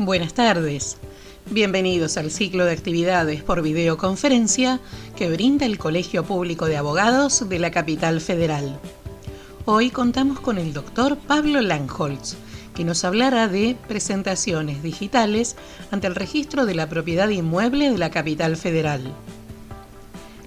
Buenas tardes. Bienvenidos al ciclo de actividades por videoconferencia que brinda el Colegio Público de Abogados de la Capital Federal. Hoy contamos con el doctor Pablo Langholz, que nos hablará de presentaciones digitales ante el registro de la propiedad inmueble de la Capital Federal.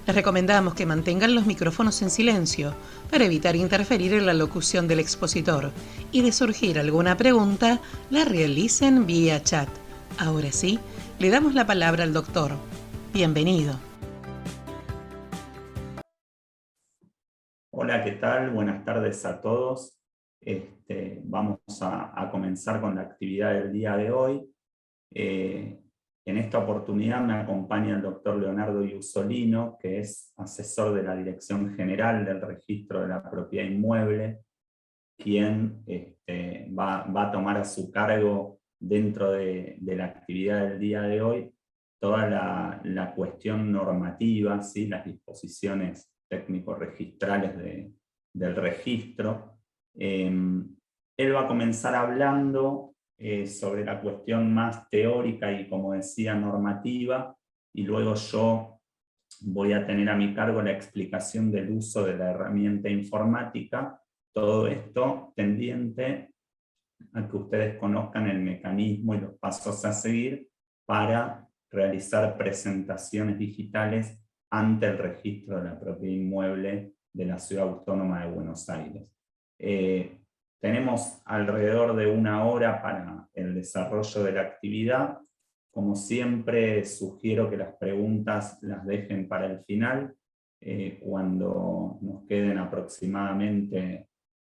Les recomendamos que mantengan los micrófonos en silencio para evitar interferir en la locución del expositor y de surgir alguna pregunta, la realicen vía chat. Ahora sí, le damos la palabra al doctor. Bienvenido. Hola, ¿qué tal? Buenas tardes a todos. Vamos a comenzar con la actividad del día de hoy. En esta oportunidad me acompaña el doctor Leonardo Iusolino, que es asesor de la Dirección General del Registro de la Propiedad Inmueble, quien va a tomar a su cargo dentro de la actividad del día de hoy toda la cuestión normativa, ¿sí? Las disposiciones técnico-registrales del registro. Él va a comenzar hablando sobre la cuestión más teórica y, como decía, normativa, y luego yo voy a tener a mi cargo la explicación del uso de la herramienta informática. Todo esto tendiente a que ustedes conozcan el mecanismo y los pasos a seguir para realizar presentaciones digitales ante el registro de la propiedad inmueble de la Ciudad Autónoma de Buenos Aires. Tenemos alrededor de 1 hora para el desarrollo de la actividad. Como siempre, sugiero que las preguntas las dejen para el final, cuando nos queden aproximadamente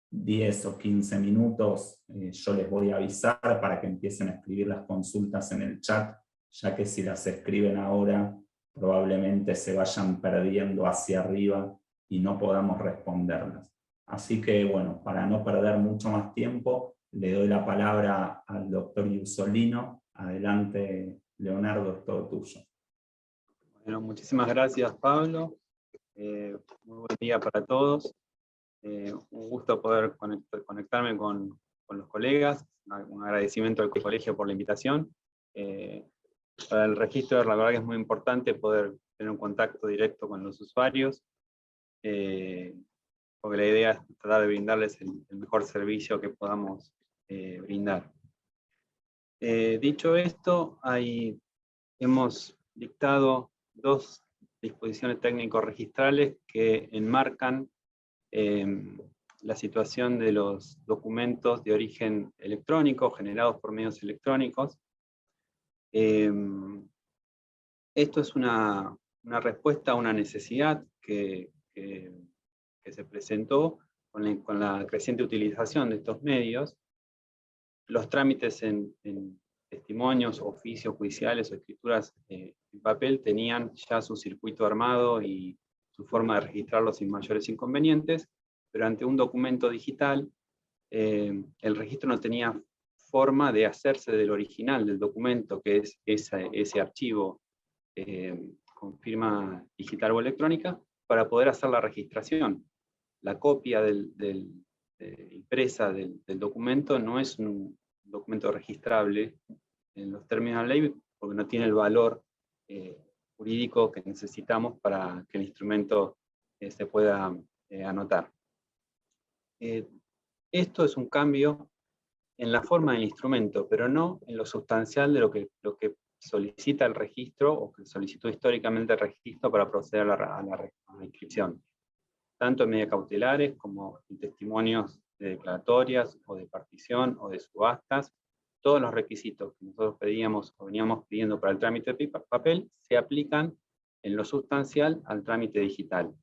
10 o 15 minutos, yo les voy a avisar para que empiecen a escribir las consultas en el chat, ya que si las escriben ahora, probablemente se vayan perdiendo hacia arriba y no podamos responderlas. Así que, bueno, para no perder mucho más tiempo, le doy la palabra al doctor Iusolino. Adelante, Leonardo, es todo tuyo. Bueno, muchísimas gracias, Pablo. Muy buen día para todos. Un gusto poder conectarme con los colegas. Un agradecimiento al colegio por la invitación. Para el registro, la verdad que es muy importante poder tener un contacto directo con los usuarios, porque la idea es tratar de brindarles el mejor servicio que podamos brindar. Dicho esto, hemos dictado 2 disposiciones técnico-registrales que enmarcan la situación de los documentos de origen electrónico generados por medios electrónicos. Esto es una respuesta a una necesidad que se presentó con la creciente utilización de estos medios. Los trámites en testimonios, oficios judiciales o escrituras en papel tenían ya su circuito armado y su forma de registrarlos sin mayores inconvenientes, pero ante un documento digital, el registro no tenía forma de hacerse del original del documento, que es ese archivo con firma digital o electrónica, para poder hacer la registración. La copia impresa del documento no es un documento registrable en los términos de la ley, porque no tiene el valor jurídico que necesitamos para que el instrumento se pueda anotar. Esto es un cambio en la forma del instrumento, pero no en lo sustancial de lo que solicita el registro, o que solicitó históricamente el registro para proceder a la inscripción, tanto en medidas cautelares como en testimonios de declaratorias o de partición o de subastas. Todos los requisitos que nosotros pedíamos o veníamos pidiendo para el trámite de papel se aplican en lo sustancial al trámite digital.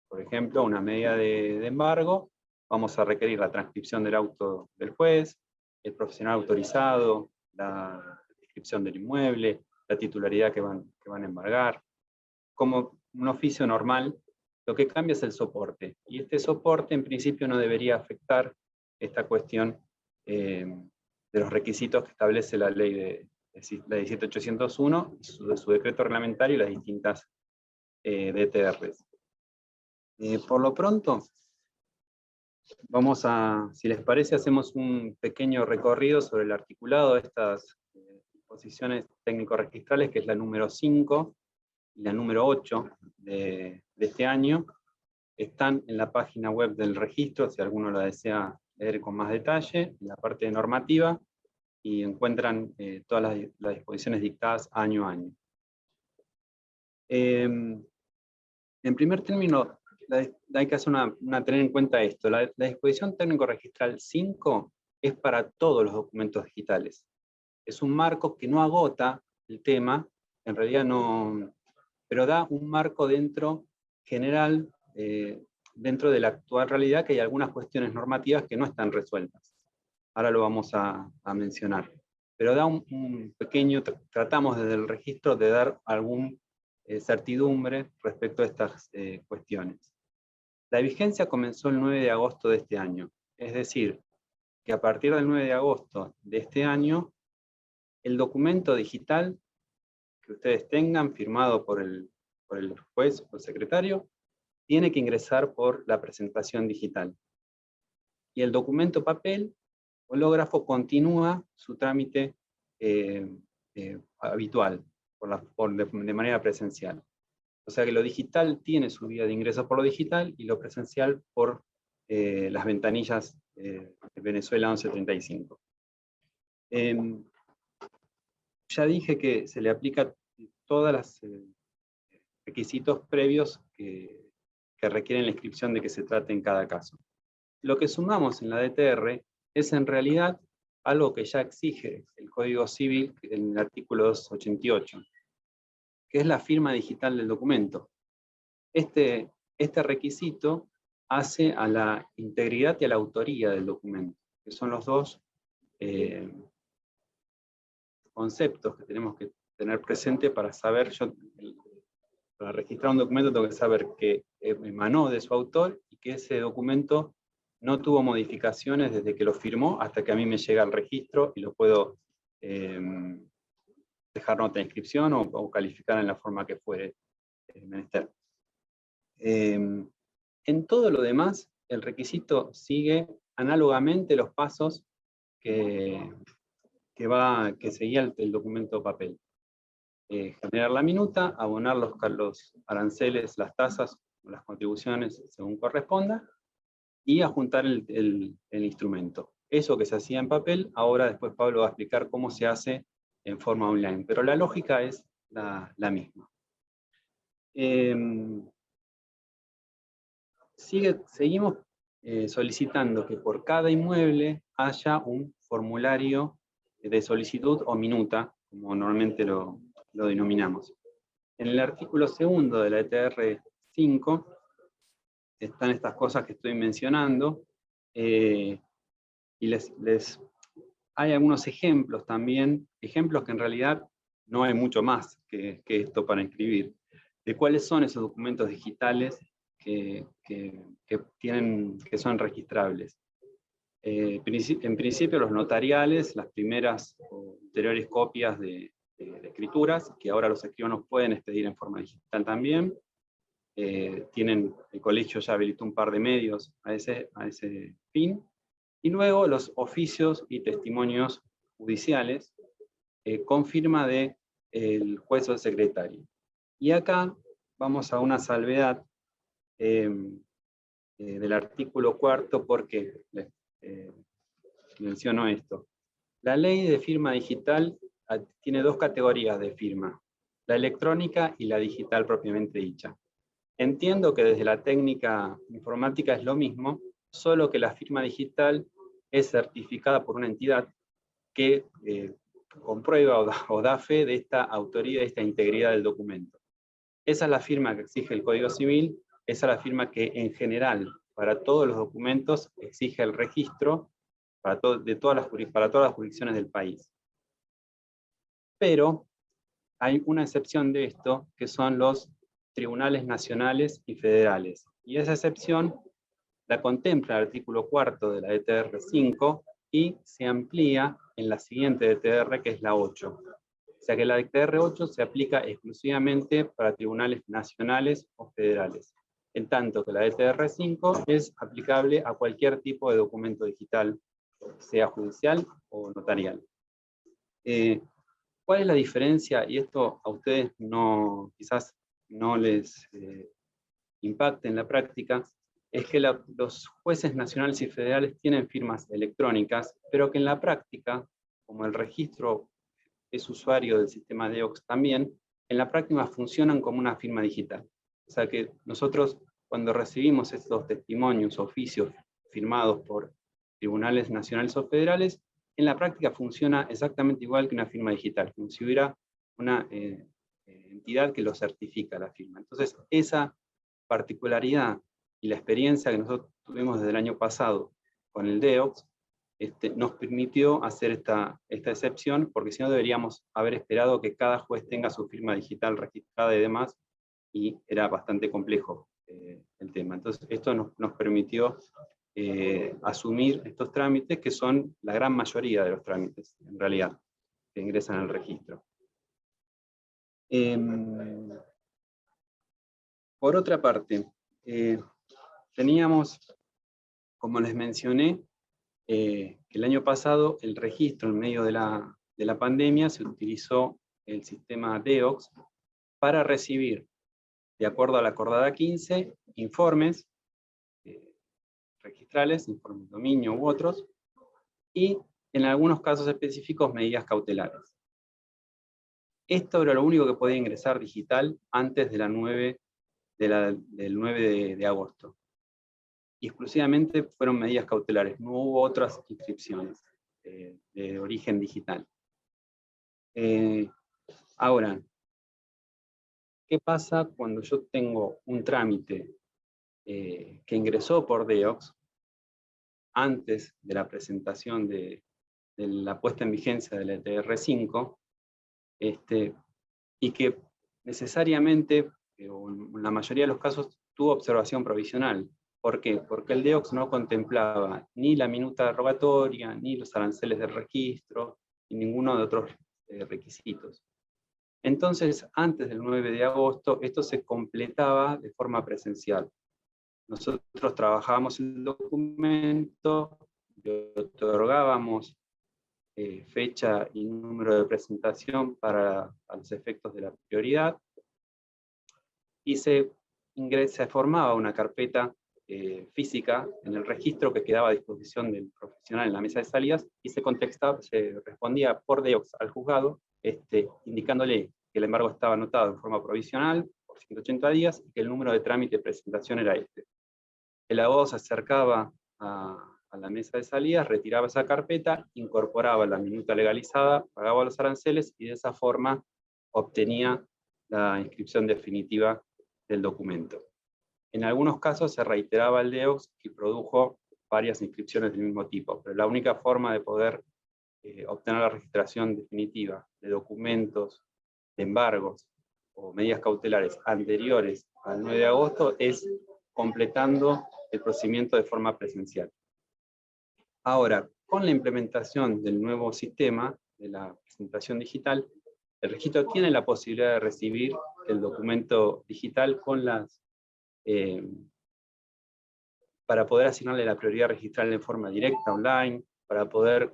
Por ejemplo, una medida de embargo, vamos a requerir la transcripción del auto del juez, el profesional autorizado, la descripción del inmueble, la titularidad que van a embargar. Como un oficio normal, lo que cambia es el soporte. Y este soporte, en principio, no debería afectar esta cuestión de los requisitos que establece la ley de 17801, de su decreto reglamentario y las distintas DTRs. Por lo pronto, si les parece, hacemos un pequeño recorrido sobre el articulado de disposiciones técnico-registrales, que es la número 5 y la número 8 de este año, están en la página web del registro, si alguno la desea leer con más detalle, en la parte de normativa, y encuentran todas las disposiciones dictadas año a año. En primer término, hay que hacer tener en cuenta esto. La disposición técnico-registral 5 es para todos los documentos digitales. Es un marco que no agota el tema, en realidad no, pero da un marco general, dentro de la actual realidad, que hay algunas cuestiones normativas que no están resueltas. Ahora lo vamos a mencionar. Pero da un pequeño, tratamos desde el registro de dar algún certidumbre respecto a estas cuestiones. La vigencia comenzó el 9 de agosto de este año, es decir, que a partir del 9 de agosto de este año, el documento digital que ustedes tengan, firmado por el juez o el secretario, tiene que ingresar por la presentación digital. Y el documento papel, hológrafo, continúa su trámite habitual, de manera presencial. O sea que lo digital tiene su vía de ingreso por lo digital y lo presencial por las ventanillas de Venezuela 1135. Ya dije que se le aplica todos los requisitos previos que requieren la inscripción de que se trate en cada caso. Lo que sumamos en la DTR es en realidad algo que ya exige el Código Civil en el artículo 288, que es la firma digital del documento. Este requisito hace a la integridad y a la autoría del documento, que son los dos conceptos que tenemos que tener presente para saber, para registrar un documento tengo que saber que emanó de su autor y que ese documento no tuvo modificaciones desde que lo firmó hasta que a mí me llega al registro y lo puedo dejar nota de inscripción o calificar en la forma que fuere menester. En todo lo demás, el requisito sigue análogamente los pasos que seguía el documento papel. Generar la minuta, abonar los aranceles, las tasas o las contribuciones según corresponda, y adjuntar el instrumento. Eso que se hacía en papel, ahora después Pablo va a explicar cómo se hace en forma online, pero la lógica es la misma. Seguimos solicitando que por cada inmueble haya un formulario de solicitud o minuta, como normalmente lo denominamos. En el artículo 2 de la ETR 5 están estas cosas que estoy mencionando, y hay algunos ejemplos también, ejemplos que en realidad no hay mucho más que esto para inscribir, de cuáles son esos documentos digitales que son registrables. En principio los notariales, las primeras o anteriores copias de escrituras, que ahora los escribanos pueden expedir en forma digital también. El colegio ya habilitó un par de medios a ese fin. Y luego los oficios y testimonios judiciales con firma del juez o el secretario. Y acá vamos a una salvedad del artículo 4, porque menciono esto. La ley de firma digital tiene dos categorías de firma, la electrónica y la digital propiamente dicha. Entiendo que desde la técnica informática es lo mismo, solo que la firma digital es certificada por una entidad que comprueba o da fe de esta autoría, de esta integridad del documento. Esa es la firma que exige el Código Civil, esa es la firma que en general, para todos los documentos, exige el registro para todas las jurisdicciones del país. Pero hay una excepción de esto, que son los tribunales nacionales y federales. Y esa excepción la contempla el artículo 4 de la ETR 5 y se amplía en la siguiente ETR, que es la 8. O sea que la ETR 8 se aplica exclusivamente para tribunales nacionales o federales, en tanto que la ETR 5 es aplicable a cualquier tipo de documento digital, sea judicial o notarial. ¿Cuál es la diferencia? Y esto a ustedes quizás no les impacte en la práctica, es que los jueces nacionales y federales tienen firmas electrónicas, pero que en la práctica, como el registro es usuario del sistema DEOX también, en la práctica funcionan como una firma digital. O sea que nosotros, cuando recibimos estos testimonios, oficios firmados por tribunales nacionales o federales, en la práctica funciona exactamente igual que una firma digital, como si hubiera una entidad que lo certifica la firma. Entonces, esa particularidad y la experiencia que nosotros tuvimos desde el año pasado con el DEOX, nos permitió hacer esta excepción, porque si no deberíamos haber esperado que cada juez tenga su firma digital registrada y demás, y era bastante complejo el tema. Entonces, esto nos permitió asumir estos trámites, que son la gran mayoría de los trámites, en realidad, que ingresan al registro. Por otra parte, teníamos, como les mencioné, que el año pasado el registro en medio de la pandemia se utilizó el sistema DEOX para recibir, de acuerdo a la acordada 15, informes registrales, informes de dominio u otros, y en algunos casos específicos medidas cautelares. Esto era lo único que podía ingresar digital antes de del 9 de agosto. Y exclusivamente fueron medidas cautelares, no hubo otras inscripciones de origen digital. Ahora, ¿qué pasa cuando yo tengo un trámite que ingresó por DEOX antes de la presentación de la puesta en vigencia del ETR5, y que necesariamente, o en la mayoría de los casos, tuvo observación provisional? ¿Por qué? Porque el DEOX no contemplaba ni la minuta derogatoria, ni los aranceles del registro, ni ninguno de otros requisitos. Entonces, antes del 9 de agosto, esto se completaba de forma presencial. Nosotros trabajábamos el documento, le otorgábamos fecha y número de presentación para los efectos de la prioridad, y se formaba una carpeta física en el registro que quedaba a disposición del profesional en la mesa de salidas, y se respondía por DEOX al juzgado, indicándole que el embargo estaba anotado en forma provisional por 180 días y que el número de trámite de presentación era este. El abogado se acercaba a la mesa de salidas, retiraba esa carpeta, incorporaba la minuta legalizada, pagaba los aranceles y de esa forma obtenía la inscripción definitiva del documento. En algunos casos se reiteraba el DEOX y produjo varias inscripciones del mismo tipo, pero la única forma de poder obtener la registración definitiva de documentos, de embargos o medidas cautelares anteriores al 9 de agosto es completando el procedimiento de forma presencial. Ahora, con la implementación del nuevo sistema de la presentación digital, el registro tiene la posibilidad de recibir el documento digital con para poder asignarle la prioridad registral en forma directa, online, para poder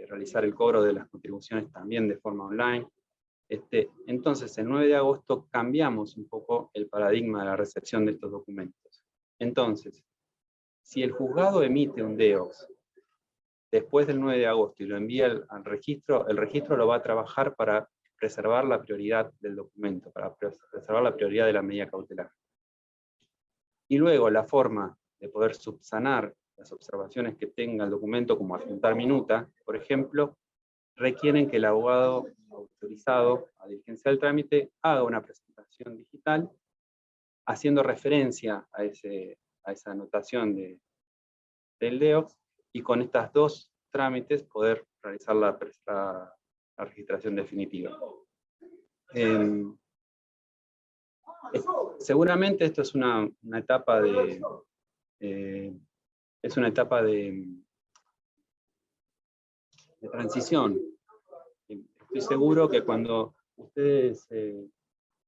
realizar el cobro de las contribuciones también de forma online. Entonces, el 9 de agosto cambiamos un poco el paradigma de la recepción de estos documentos. Entonces, si el juzgado emite un DEOX después del 9 de agosto y lo envía al registro, el registro lo va a trabajar para preservar la prioridad del documento, para preservar la prioridad de la medida cautelar. Y luego la forma de poder subsanar las observaciones que tenga el documento, como adjuntar minuta, por ejemplo, requieren que el abogado autorizado a diligencia del trámite haga una presentación digital haciendo referencia a esa anotación del DEOX, y con estas dos trámites poder realizar la registración definitiva. Seguramente esto es una etapa de transición. Estoy seguro que cuando ustedes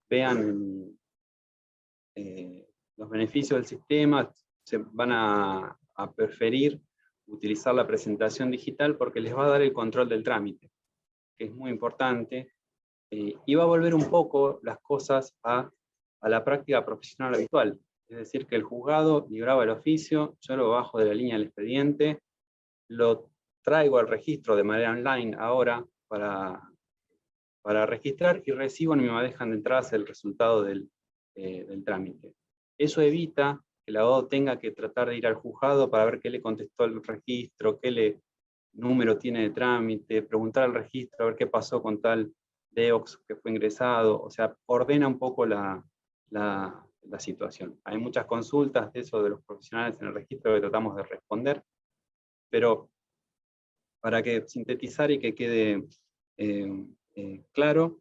vean los beneficios del sistema, se van a preferir utilizar la presentación digital porque les va a dar el control del trámite, que es muy importante, iba a volver un poco las cosas a la práctica profesional habitual. Es decir, que el juzgado libraba el oficio, yo lo bajo de la línea del expediente, lo traigo al registro de manera online ahora para registrar y recibo en mi bandeja de entradas el resultado del trámite. Eso evita que el abogado tenga que tratar de ir al juzgado para ver qué le contestó el registro, qué número tiene de trámite, preguntar al registro a ver qué pasó con tal DEOX que fue ingresado. O sea, ordena un poco la situación. Hay muchas consultas de eso de los profesionales en el registro que tratamos de responder, pero para que sintetizar y que quede claro,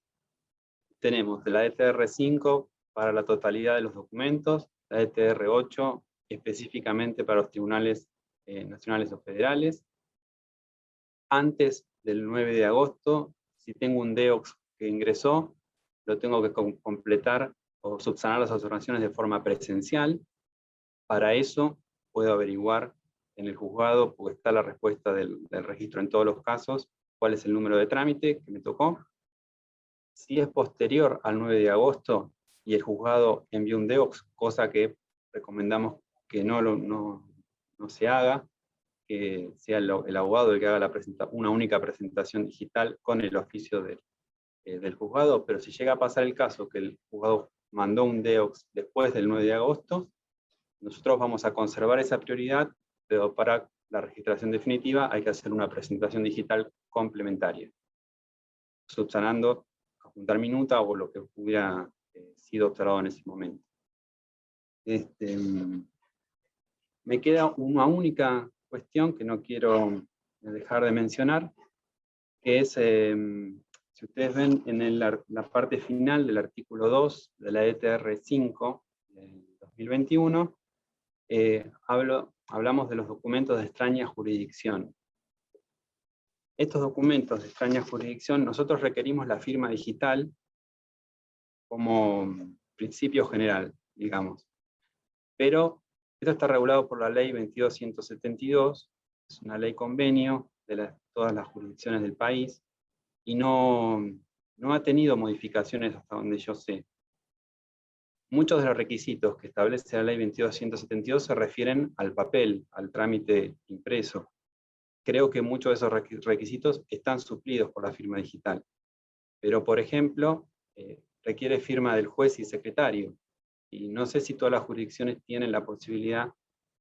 tenemos la ETR5 para la totalidad de los documentos, la ETR8 específicamente para los tribunales nacionales o federales. Antes del 9 de agosto, si tengo un DEOX que ingresó, lo tengo que completar o subsanar las observaciones de forma presencial. Para eso puedo averiguar en el juzgado, porque está la respuesta del registro en todos los casos, cuál es el número de trámite que me tocó. Si es posterior al 9 de agosto y el juzgado envió un DEOX, cosa que recomendamos que no se haga, que sea el abogado el que haga una única presentación digital con el oficio del juzgado, pero si llega a pasar el caso que el juzgado mandó un DEOX después del 9 de agosto, nosotros vamos a conservar esa prioridad, pero para la registración definitiva hay que hacer una presentación digital complementaria, subsanando, juntar minuta o lo que hubiera sido observado en ese momento. Me queda una única cuestión que no quiero dejar de mencionar, que es, si ustedes ven en la parte final del artículo 2 de la ETR5 del 2021, hablamos de los documentos de extraña jurisdicción. Estos documentos de extraña jurisdicción, nosotros requerimos la firma digital como principio general, digamos. Pero esto está regulado por la ley 22.172, es una ley convenio de todas las jurisdicciones del país, y no ha tenido modificaciones hasta donde yo sé. Muchos de los requisitos que establece la ley 22.172 se refieren al papel, al trámite impreso. Creo que muchos de esos requisitos están suplidos por la firma digital. Pero, por ejemplo, requiere firma del juez y secretario. Y no sé si todas las jurisdicciones tienen la posibilidad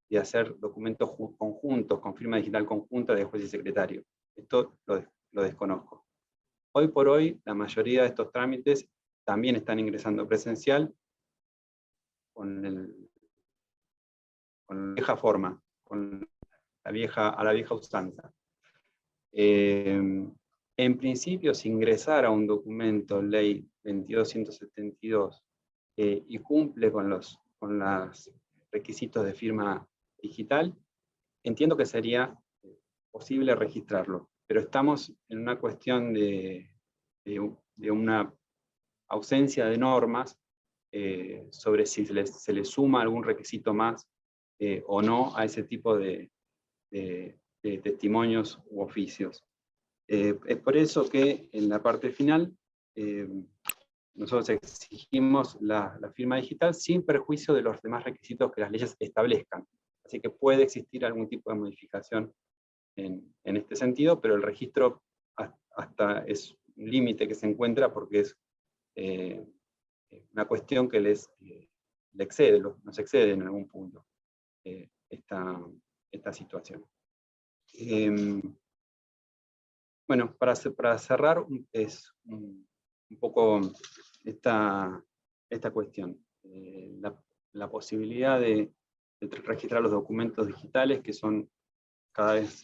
de hacer documentos conjuntos, con firma digital conjunta de juez y secretario. Esto lo desconozco. Hoy por hoy, la mayoría de estos trámites también están ingresando presencial con la vieja forma, a la vieja usanza. En principio, si ingresara un documento ley 22.172 y cumple con los requisitos de firma digital, entiendo que sería posible registrarlo. Pero estamos en una cuestión de una ausencia de normas sobre si se le suma algún requisito más o no a ese tipo de testimonios u oficios. Es por eso que en la parte final nosotros exigimos la firma digital sin perjuicio de los demás requisitos que las leyes establezcan. Así que puede existir algún tipo de modificación en este sentido, pero el registro hasta es un límite que se encuentra porque es una cuestión que nos excede en algún punto esta situación. Bueno, para cerrar es un poco esta cuestión. La posibilidad de registrar los documentos digitales, que son cada vez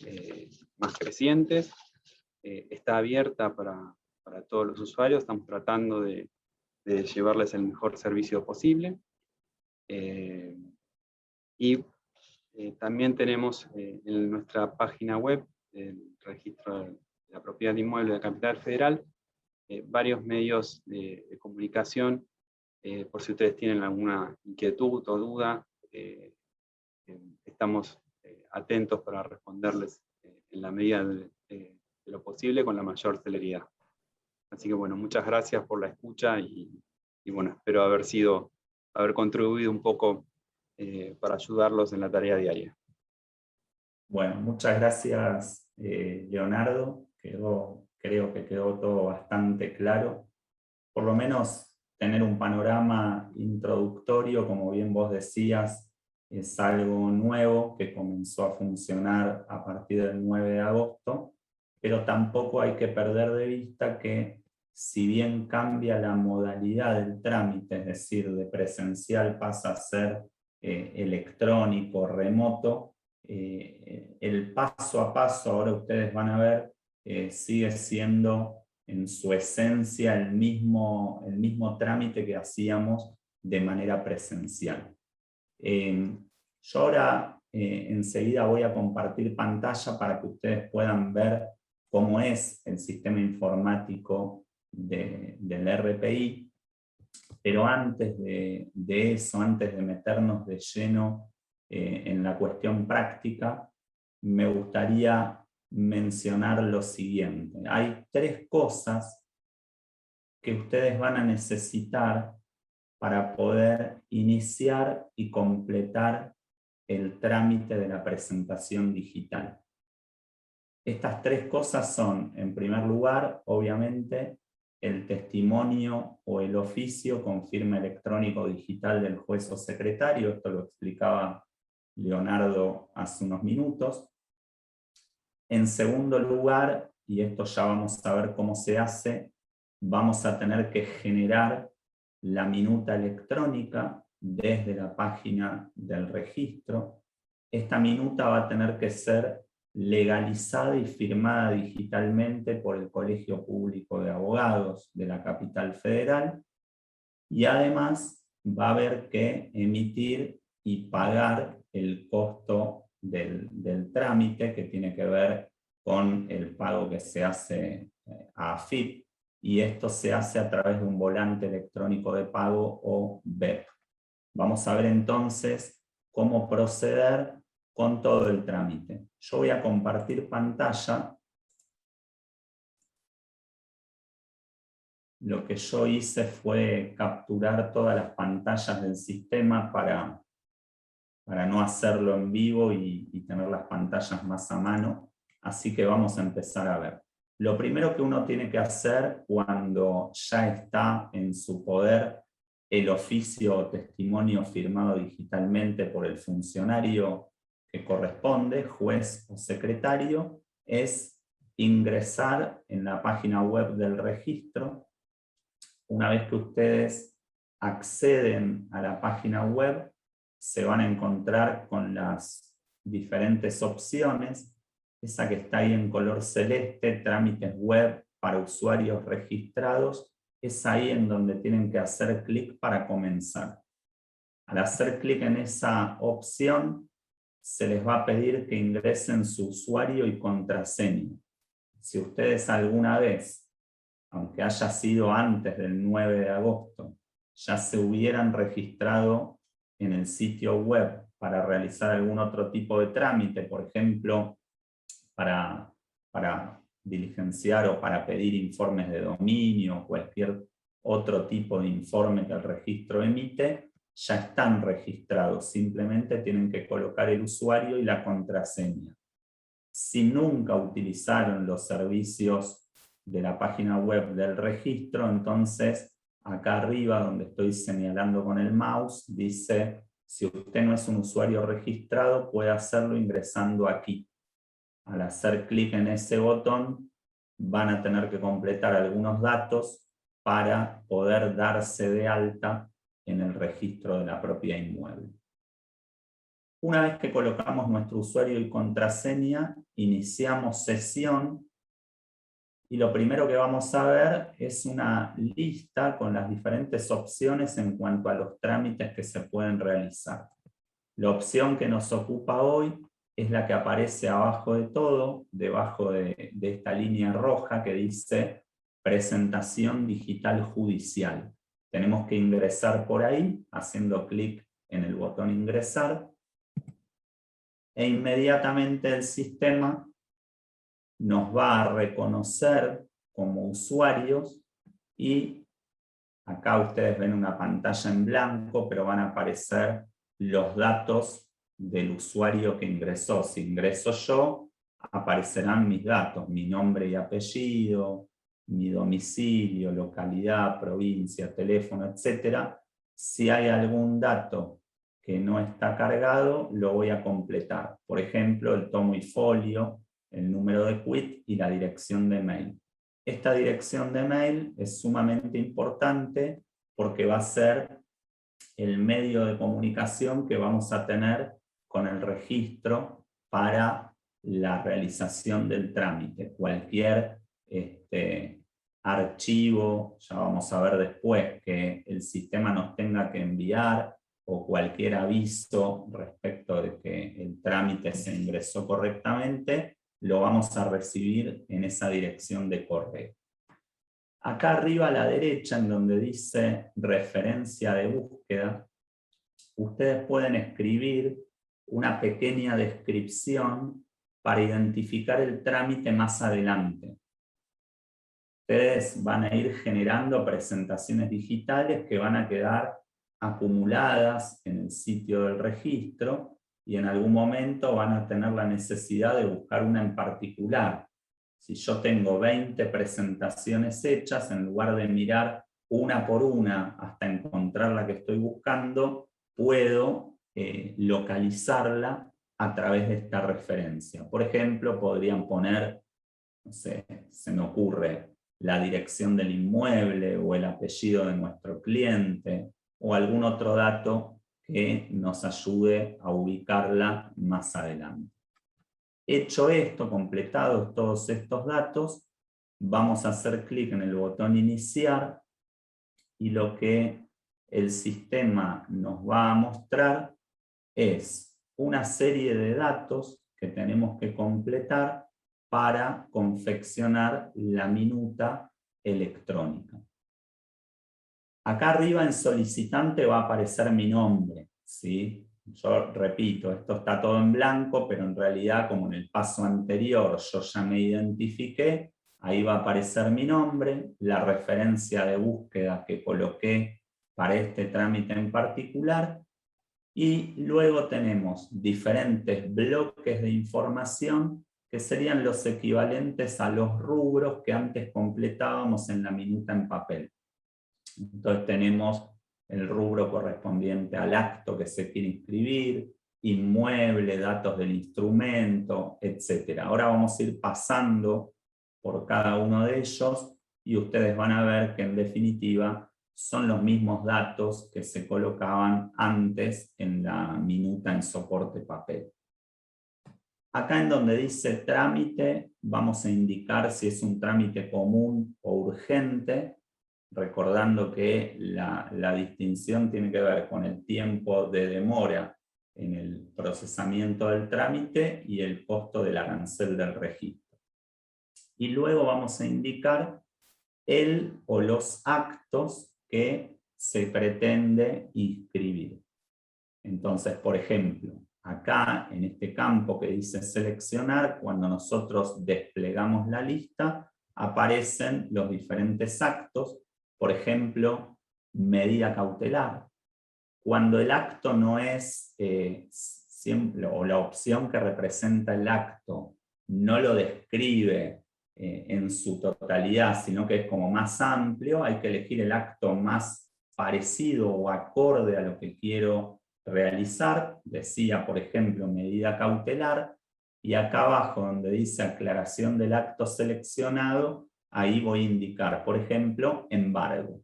más crecientes, está abierta para todos los usuarios. Estamos tratando de llevarles el mejor servicio posible. También tenemos en nuestra página web, el registro de la propiedad de inmueble de la Capital Federal, varios medios de comunicación, por si ustedes tienen alguna inquietud o duda, estamos atentos para responderles en la medida de lo posible con la mayor celeridad. Así que bueno, muchas gracias por la escucha y bueno, espero haber contribuido un poco para ayudarlos en la tarea diaria. Bueno, muchas gracias, Leonardo. Creo que quedó todo bastante claro. Por lo menos tener un panorama introductorio, como bien vos decías, es algo nuevo que comenzó a funcionar a partir del 9 de agosto, pero tampoco hay que perder de vista que si bien cambia la modalidad del trámite, es decir, de presencial pasa a ser electrónico, remoto, el paso a paso, ahora ustedes van a ver, sigue siendo en su esencia el mismo trámite que hacíamos de manera presencial. Yo ahora enseguida voy a compartir pantalla para que ustedes puedan ver cómo es el sistema informático del RPI, pero antes de eso, antes de meternos de lleno en la cuestión práctica, me gustaría mencionar lo siguiente. Hay 3 cosas que ustedes van a necesitar para poder iniciar y completar el trámite de la presentación digital. Estas 3 cosas son, en primer lugar, obviamente, el testimonio o el oficio con firma electrónico digital del juez o secretario. Esto lo explicaba Leonardo hace unos minutos. En segundo lugar, y esto ya vamos a ver cómo se hace, vamos a tener que generar la minuta electrónica desde la página del registro. Esta minuta va a tener que ser legalizada y firmada digitalmente por el Colegio Público de Abogados de la Capital Federal, y además va a haber que emitir y pagar el costo del trámite, que tiene que ver con el pago que se hace a AFIP, y esto se hace a través de un volante electrónico de pago o BEP. Vamos a ver entonces cómo proceder con todo el trámite. Yo voy a compartir pantalla. Lo que yo hice fue capturar todas las pantallas del sistema para no hacerlo en vivo y tener las pantallas más a mano. Así que vamos a empezar a ver. Lo primero que uno tiene que hacer cuando ya está en su poder el oficio o testimonio firmado digitalmente por el funcionario que corresponde, juez o secretario, es ingresar en la página web del registro. Una vez que ustedes acceden a la página web, se van a encontrar con las diferentes opciones. Esa que está ahí en color celeste, trámites web para usuarios registrados, es ahí en donde tienen que hacer clic para comenzar. Al hacer clic en esa opción, se les va a pedir que ingresen su usuario y contraseña. Si ustedes alguna vez, aunque haya sido antes del 9 de agosto, ya se hubieran registrado en el sitio web para realizar algún otro tipo de trámite, por ejemplo, para diligenciar o para pedir informes de dominio o cualquier otro tipo de informe que el registro emite, ya están registrados, simplemente tienen que colocar el usuario y la contraseña. Si nunca utilizaron los servicios de la página web del registro, entonces acá arriba donde estoy señalando con el mouse, dice, si usted no es un usuario registrado, puede hacerlo ingresando aquí. Al hacer clic en ese botón, van a tener que completar algunos datos para poder darse de alta en el registro de la propiedad inmueble. Una vez que colocamos nuestro usuario y contraseña, iniciamos sesión y lo primero que vamos a ver es una lista con las diferentes opciones en cuanto a los trámites que se pueden realizar. La opción que nos ocupa hoy es la que aparece abajo de todo, debajo de esta línea roja que dice presentación digital judicial. Tenemos que ingresar por ahí, haciendo clic en el botón ingresar, e inmediatamente el sistema nos va a reconocer como usuarios y acá ustedes ven una pantalla en blanco, pero van a aparecer los datos del usuario que ingresó. Si ingreso yo, aparecerán mis datos, mi nombre y apellido, mi domicilio, localidad, provincia, teléfono, etc. Si hay algún dato que no está cargado, lo voy a completar. Por ejemplo, el tomo y folio, el número de quit y la dirección de mail. Esta dirección de mail es sumamente importante porque va a ser el medio de comunicación que vamos a tener con el registro para la realización del trámite. Cualquier archivo, ya vamos a ver después, que el sistema nos tenga que enviar, o cualquier aviso respecto de que el trámite se ingresó correctamente, lo vamos a recibir en esa dirección de correo. Acá arriba a la derecha, en donde dice referencia de búsqueda, ustedes pueden escribir una pequeña descripción para identificar el trámite más adelante. Ustedes van a ir generando presentaciones digitales que van a quedar acumuladas en el sitio del registro y en algún momento van a tener la necesidad de buscar una en particular. Si yo tengo 20 presentaciones hechas, en lugar de mirar una por una hasta encontrar la que estoy buscando, puedo localizarla a través de esta referencia. Por ejemplo, podrían poner, no sé, se me ocurre, la dirección del inmueble o el apellido de nuestro cliente o algún otro dato que nos ayude a ubicarla más adelante. Hecho esto, completados todos estos datos, vamos a hacer clic en el botón iniciar y lo que el sistema nos va a mostrar es una serie de datos que tenemos que completar para confeccionar la minuta electrónica. Acá arriba en solicitante va a aparecer mi nombre, ¿sí? Yo repito, esto está todo en blanco, pero en realidad, como en el paso anterior yo ya me identifiqué, ahí va a aparecer mi nombre, la referencia de búsqueda que coloqué para este trámite en particular, y luego tenemos diferentes bloques de información que serían los equivalentes a los rubros que antes completábamos en la minuta en papel. Entonces tenemos el rubro correspondiente al acto que se quiere inscribir, inmueble, datos del instrumento, etc. Ahora vamos a ir pasando por cada uno de ellos y ustedes van a ver que en definitiva son los mismos datos que se colocaban antes en la minuta en soporte papel. Acá en donde dice trámite, vamos a indicar si es un trámite común o urgente, recordando que la distinción tiene que ver con el tiempo de demora en el procesamiento del trámite y el costo del arancel del registro. Y luego vamos a indicar el o los actos que se pretende inscribir. Entonces, por ejemplo, acá en este campo que dice seleccionar, cuando nosotros desplegamos la lista, aparecen los diferentes actos. Por ejemplo, medida cautelar. Cuando el acto no es siempre, o la opción que representa el acto no lo describe en su totalidad, sino que es como más amplio, hay que elegir el acto más parecido o acorde a lo que quiero realizar. Decía, por ejemplo, medida cautelar, y acá abajo donde dice aclaración del acto seleccionado, ahí voy a indicar, por ejemplo, embargo.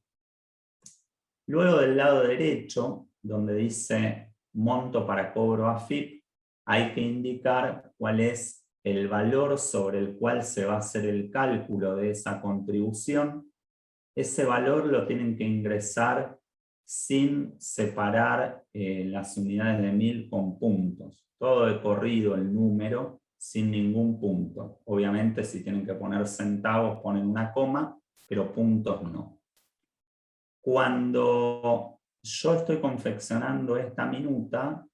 Luego del lado derecho, donde dice monto para cobro AFIP, hay que indicar cuál es el valor sobre el cual se va a hacer el cálculo de esa contribución. Ese valor lo tienen que ingresar sin separar las unidades de 1000 con puntos. Todo de corrido el número, sin ningún punto. Obviamente si tienen que poner centavos ponen una coma, pero puntos no. Cuando yo estoy confeccionando esta minuta,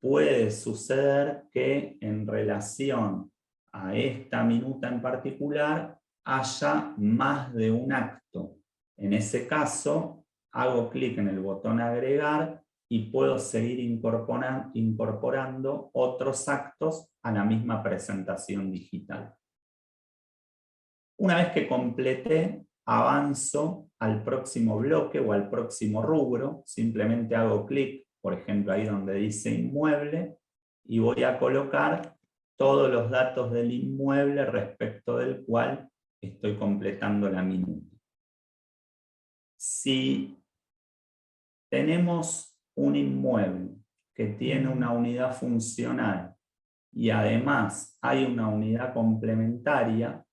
puede suceder que en relación a esta minuta en particular haya más de un acto. En ese caso, hago clic en el botón agregar y puedo seguir incorporando otros actos a la misma presentación digital. Una vez que completé, avanzo al próximo bloque o al próximo rubro. Simplemente hago clic, por ejemplo, ahí donde dice inmueble, y voy a colocar todos los datos del inmueble respecto del cual estoy completando la minuta. Si tenemos un inmueble que tiene una unidad funcional y además hay una unidad complementaria,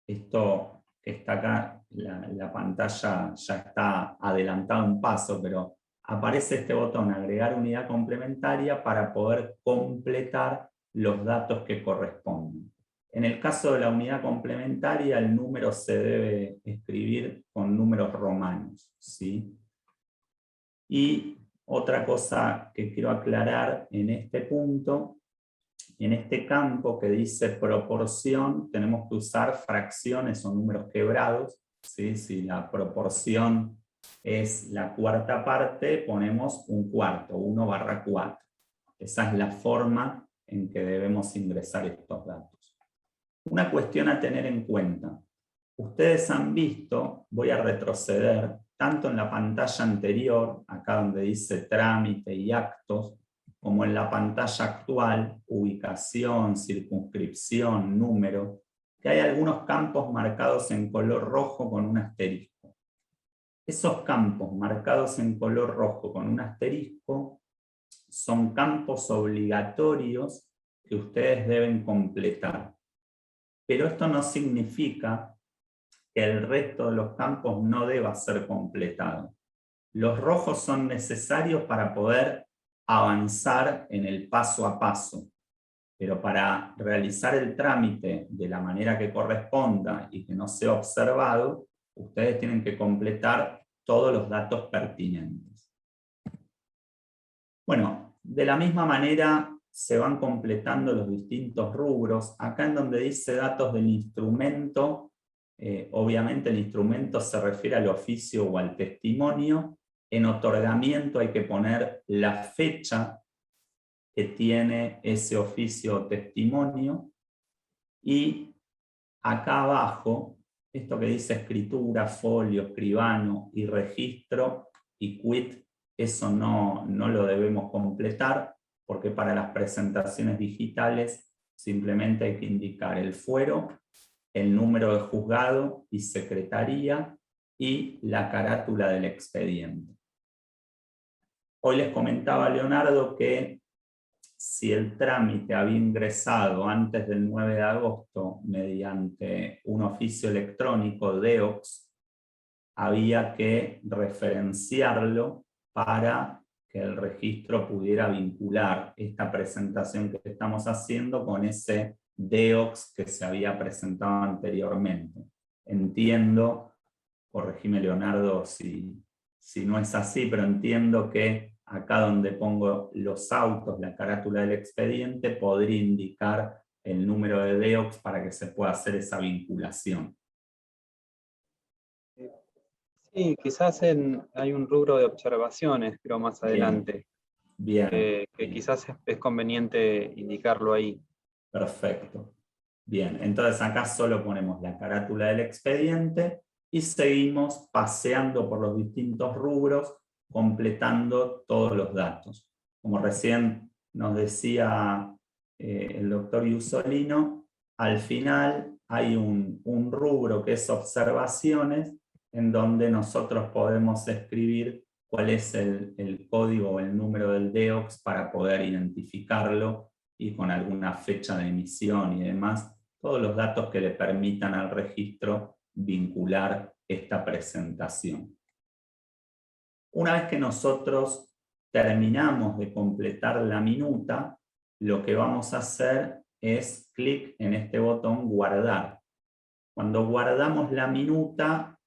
esto que está acá, la pantalla ya está adelantada un paso, pero aparece este botón, agregar unidad complementaria, para poder completar los datos que corresponden. En el caso de la unidad complementaria, el número se debe escribir con números romanos, ¿sí? Y otra cosa que quiero aclarar en este punto, en este campo que dice proporción, tenemos que usar fracciones o números quebrados, ¿sí? Si la proporción es la cuarta parte, ponemos un cuarto, 1/4. Esa es la forma en que debemos ingresar estos datos. Una cuestión a tener en cuenta. Ustedes han visto, voy a retroceder, tanto en la pantalla anterior, acá donde dice trámite y actos, como en la pantalla actual, ubicación, circunscripción, número, que hay algunos campos marcados en color rojo con un asterisco. Esos campos marcados en color rojo con un asterisco son campos obligatorios que ustedes deben completar. Pero esto no significa que el resto de los campos no deba ser completado. Los rojos son necesarios para poder avanzar en el paso a paso, pero para realizar el trámite de la manera que corresponda y que no sea observado, ustedes tienen que completar todos los datos pertinentes. Bueno, de la misma manera se van completando los distintos rubros. Acá en donde dice datos del instrumento, obviamente el instrumento se refiere al oficio o al testimonio. En otorgamiento hay que poner la fecha que tiene ese oficio o testimonio. Y acá abajo, esto que dice escritura, folio, escribano y registro y quit, eso no lo debemos completar, porque para las presentaciones digitales simplemente hay que indicar el fuero, el número de juzgado y secretaría y la carátula del expediente. Hoy les comentaba a Leonardo que si el trámite había ingresado antes del 9 de agosto mediante un oficio electrónico DEOX, había que referenciarlo para que el registro pudiera vincular esta presentación que estamos haciendo con ese DEOX que se había presentado anteriormente. Entiendo, corregime Leonardo si no es así, pero entiendo que acá donde pongo los autos, la carátula del expediente, podría indicar el número de DEOX para que se pueda hacer esa vinculación. Sí, quizás hay un rubro de observaciones, pero más adelante. Bien. Que quizás es conveniente indicarlo ahí. Perfecto. Bien, entonces acá solo ponemos la carátula del expediente y seguimos paseando por los distintos rubros, completando todos los datos. Como recién nos decía el doctor Iusolino, al final hay un rubro que es observaciones, en donde nosotros podemos escribir cuál es el código o el número del DEOX para poder identificarlo y con alguna fecha de emisión y demás, todos los datos que le permitan al registro vincular esta presentación. Una vez que nosotros terminamos de completar la minuta, lo que vamos a hacer es clic en este botón guardar. Cuando guardamos la minuta,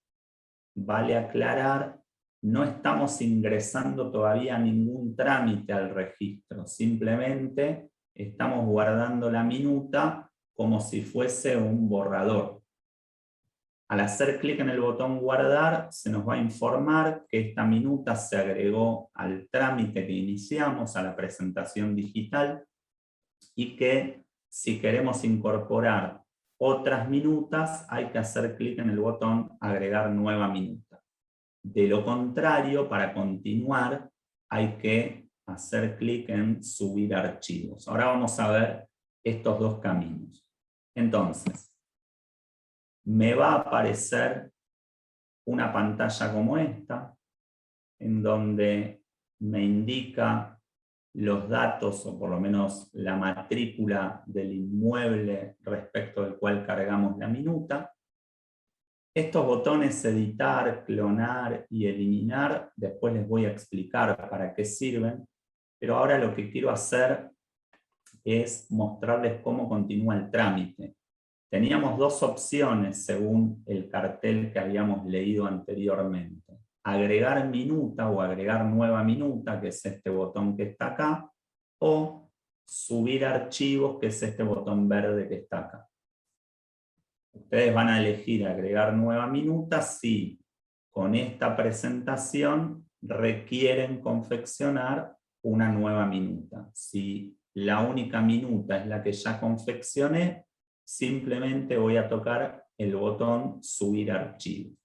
vale aclarar, no estamos ingresando todavía ningún trámite al registro, simplemente estamos guardando la minuta como si fuese un borrador. Al hacer clic en el botón guardar, se nos va a informar que esta minuta se agregó al trámite que iniciamos, a la presentación digital, y que si queremos incorporar otras minutas, hay que hacer clic en el botón agregar nueva minuta. De lo contrario, para continuar, hay que hacer clic en subir archivos. Ahora vamos a ver estos dos caminos. Entonces, me va a aparecer una pantalla como esta, en donde me indica los datos, o por lo menos la matrícula del inmueble respecto del cual cargamos la minuta. Estos botones editar, clonar y eliminar, después les voy a explicar para qué sirven, pero ahora lo que quiero hacer es mostrarles cómo continúa el trámite. Teníamos dos opciones según el cartel que habíamos leído anteriormente. Agregar minuta o agregar nueva minuta, que es este botón que está acá, o subir archivos, que es este botón verde que está acá. Ustedes van a elegir agregar nueva minuta si con esta presentación requieren confeccionar una nueva minuta. Si la única minuta es la que ya confeccioné, simplemente voy a tocar el botón subir archivos.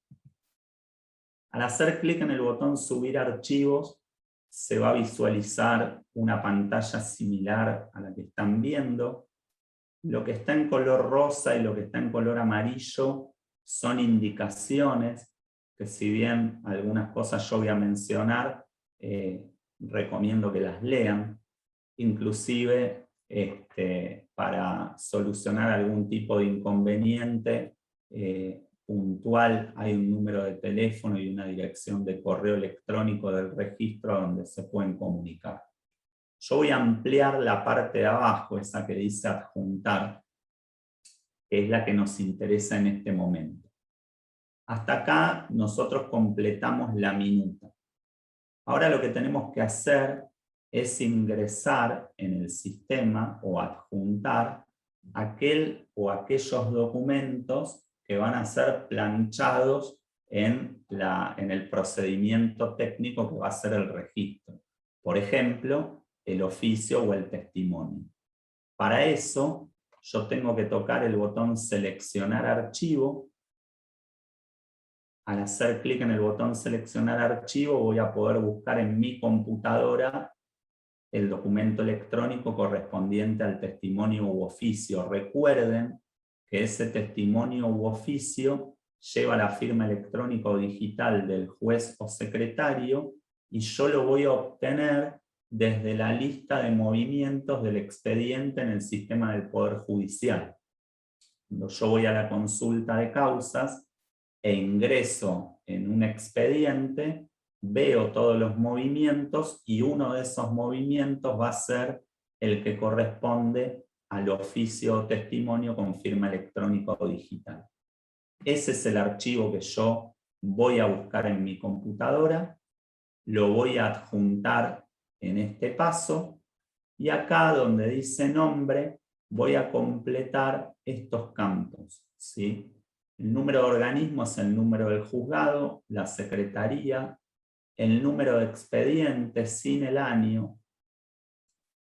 Al hacer clic en el botón subir archivos, se va a visualizar una pantalla similar a la que están viendo. Lo que está en color rosa y lo que está en color amarillo son indicaciones que, si bien algunas cosas yo voy a mencionar, recomiendo que las lean. Inclusive para solucionar algún tipo de inconveniente puntual, hay un número de teléfono y una dirección de correo electrónico del registro donde se pueden comunicar. Yo voy a ampliar la parte de abajo, esa que dice adjuntar, que es la que nos interesa en este momento. Hasta acá nosotros completamos la minuta. Ahora lo que tenemos que hacer es ingresar en el sistema o adjuntar aquel o aquellos documentos que van a ser planchados en el procedimiento técnico que va a ser el registro. Por ejemplo, el oficio o el testimonio. Para eso, yo tengo que tocar el botón seleccionar archivo. Al hacer clic en el botón seleccionar archivo, voy a poder buscar en mi computadora el documento electrónico correspondiente al testimonio u oficio. Recuerden que ese testimonio u oficio lleva la firma electrónica o digital del juez o secretario, y yo lo voy a obtener desde la lista de movimientos del expediente en el sistema del Poder Judicial. Cuando yo voy a la consulta de causas e ingreso en un expediente, veo todos los movimientos y uno de esos movimientos va a ser el que corresponde al oficio o testimonio con firma electrónica o digital. Ese es el archivo que yo voy a buscar en mi computadora, lo voy a adjuntar en este paso, y acá donde dice nombre voy a completar estos campos, ¿sí? El número de organismo es el número del juzgado, la secretaría, el número de expediente sin el año,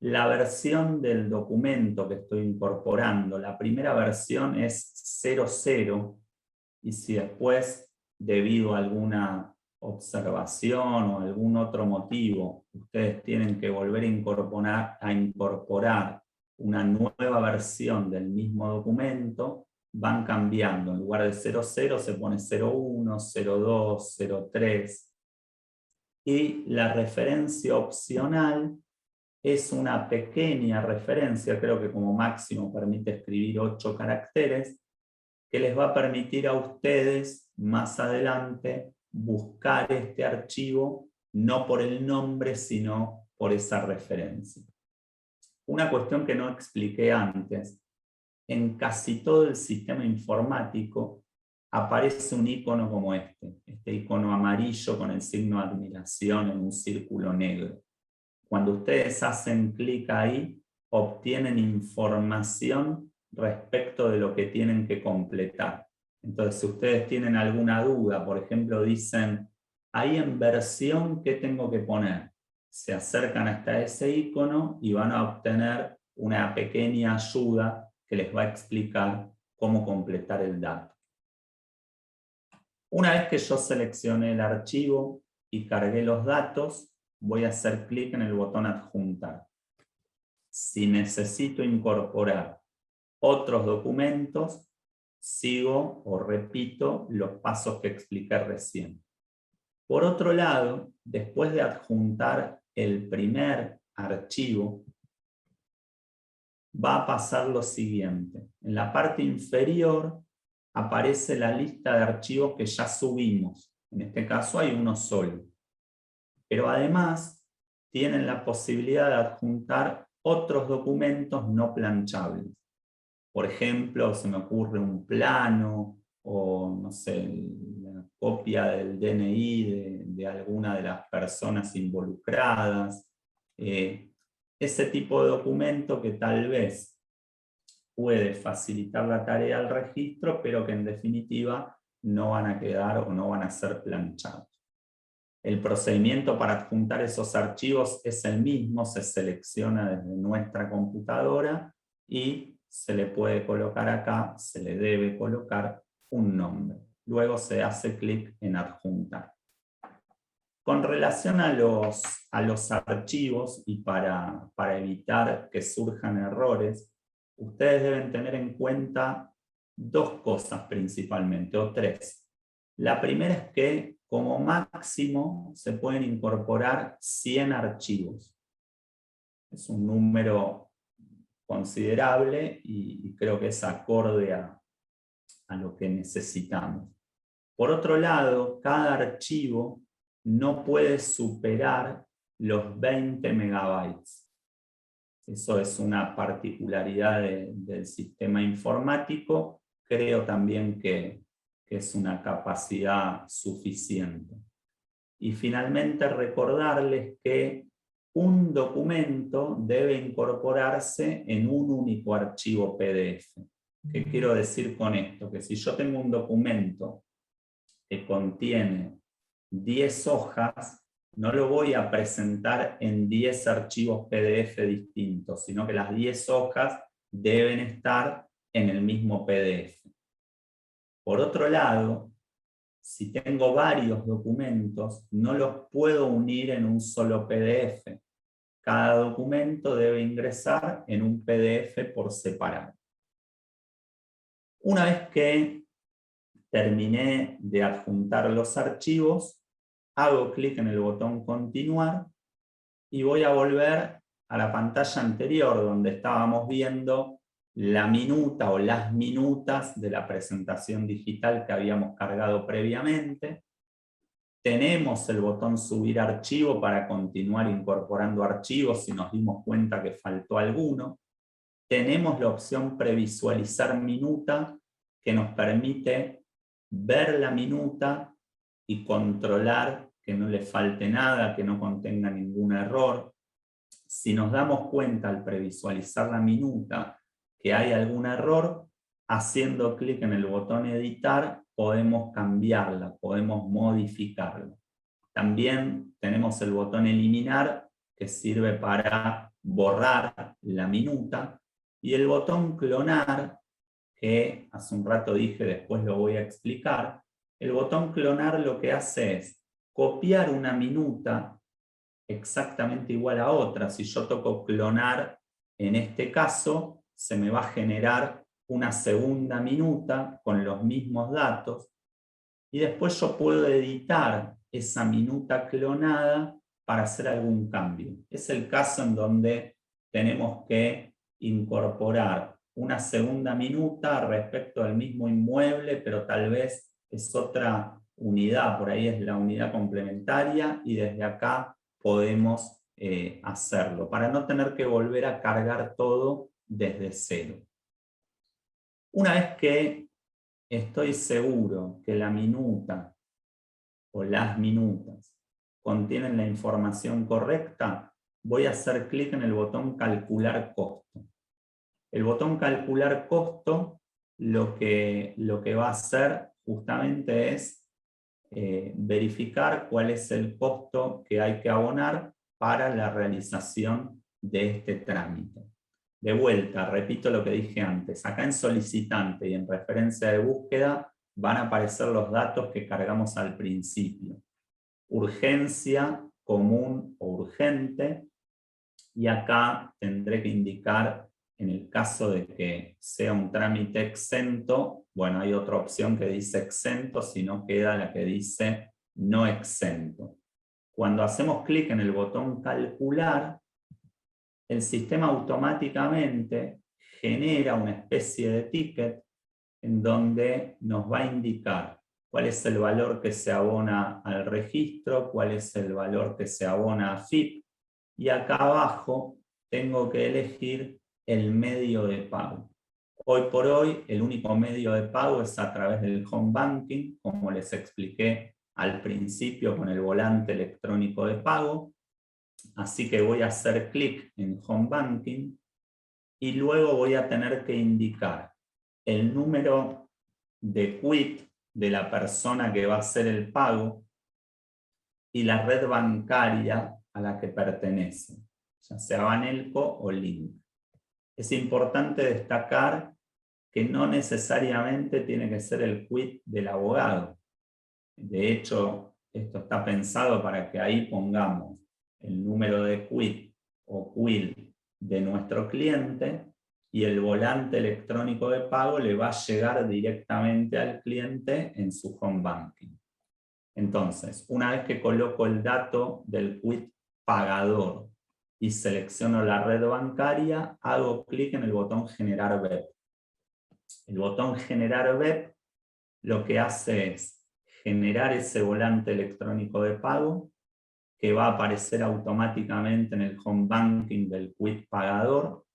la versión del documento que estoy incorporando. La primera versión es 00, y si después, debido a alguna observación o algún otro motivo, ustedes tienen que volver a incorporar una nueva versión del mismo documento, van cambiando. En lugar de 00 se pone 01, 02, 03. Y la referencia opcional es una pequeña referencia, creo que como máximo permite escribir 8 caracteres, que les va a permitir a ustedes más adelante buscar este archivo no por el nombre, sino por esa referencia. Una cuestión que no expliqué antes: en casi todo el sistema informático aparece un icono como este icono amarillo con el signo de admiración en un círculo negro. Cuando ustedes hacen clic ahí, obtienen información respecto de lo que tienen que completar. Entonces, si ustedes tienen alguna duda, por ejemplo, dicen, ahí en versión, ¿qué tengo que poner? Se acercan hasta ese icono y van a obtener una pequeña ayuda que les va a explicar cómo completar el dato. Una vez que yo seleccioné el archivo y cargué los datos, voy a hacer clic en el botón adjuntar. Si necesito incorporar otros documentos, sigo o repito los pasos que expliqué recién. Por otro lado, después de adjuntar el primer archivo, va a pasar lo siguiente. En la parte inferior aparece la lista de archivos que ya subimos. En este caso hay uno solo. Pero además tienen la posibilidad de adjuntar otros documentos no planchables. Por ejemplo, se me ocurre un plano o, no sé, la copia del DNI de alguna de las personas involucradas. Ese tipo de documento que tal vez puede facilitar la tarea al registro, pero que en definitiva no van a quedar o no van a ser planchados. El procedimiento para adjuntar esos archivos es el mismo, se selecciona desde nuestra computadora y se le puede colocar acá, se le debe colocar un nombre. Luego se hace clic en adjuntar. Con relación a los archivos y para evitar que surjan errores, ustedes deben tener en cuenta dos cosas principalmente, o tres. La primera es que como máximo se pueden incorporar 100 archivos. Es un número considerable y creo que es acorde a lo que necesitamos. Por otro lado, cada archivo no puede superar los 20 megabytes. Eso es una particularidad del sistema informático. Creo también que es una capacidad suficiente. Y finalmente recordarles que un documento debe incorporarse en un único archivo PDF. ¿Qué quiero decir con esto? Que si yo tengo un documento que contiene 10 hojas, no lo voy a presentar en 10 archivos PDF distintos, sino que las 10 hojas deben estar en el mismo PDF. Por otro lado, si tengo varios documentos, no los puedo unir en un solo PDF. Cada documento debe ingresar en un PDF por separado. Una vez que terminé de adjuntar los archivos, hago clic en el botón continuar y voy a volver a la pantalla anterior donde estábamos viendo la minuta o las minutas de la presentación digital que habíamos cargado previamente. Tenemos el botón subir archivo para continuar incorporando archivos si nos dimos cuenta que faltó alguno. Tenemos la opción previsualizar minuta que nos permite ver la minuta y controlar que no le falte nada, que no contenga ningún error. Si nos damos cuenta al previsualizar la minuta que hay algún error, haciendo clic en el botón editar podemos cambiarla, podemos modificarla. También tenemos el botón eliminar que sirve para borrar la minuta y el botón clonar que hace un rato dije, después lo voy a explicar. El botón clonar lo que hace es copiar una minuta exactamente igual a otra. Si yo toco clonar, en este caso, se me va a generar una segunda minuta con los mismos datos y después yo puedo editar esa minuta clonada para hacer algún cambio. Es el caso en donde tenemos que incorporar una segunda minuta respecto al mismo inmueble, pero tal vez es otra unidad, por ahí es la unidad complementaria y desde acá podemos hacerlo, para no tener que volver a cargar todo desde cero. Una vez que estoy seguro que la minuta o las minutas contienen la información correcta, voy a hacer clic en el botón calcular costo. El botón calcular costo lo que va a hacer justamente es verificar cuál es el costo que hay que abonar para la realización de este trámite. De vuelta, repito lo que dije antes, acá en solicitante y en referencia de búsqueda van a aparecer los datos que cargamos al principio. Urgencia, común o urgente, y acá tendré que indicar, en el caso de que sea un trámite exento, bueno, hay otra opción que dice exento, si no queda la que dice no exento. Cuando hacemos clic en el botón calcular, el sistema automáticamente genera una especie de ticket en donde nos va a indicar cuál es el valor que se abona al registro, cuál es el valor que se abona a FIP, y acá abajo tengo que elegir el medio de pago. Hoy por hoy, el único medio de pago es a través del home banking, como les expliqué al principio con el volante electrónico de pago. Así que voy a hacer clic en home banking y luego voy a tener que indicar el número de quit de la persona que va a hacer el pago y la red bancaria a la que pertenece, ya sea Banelco o Link. Es importante destacar que no necesariamente tiene que ser el quit del abogado. De hecho, esto está pensado para que ahí pongamos el número de quit o quill de nuestro cliente y el volante electrónico de pago le va a llegar directamente al cliente en su home banking. Entonces, una vez que coloco el dato del quit pagador y selecciono la red bancaria, hago clic en el botón Generar BEP. El botón Generar BEP lo que hace es generar ese volante electrónico de pago que va a aparecer automáticamente en el home banking del quit pagador,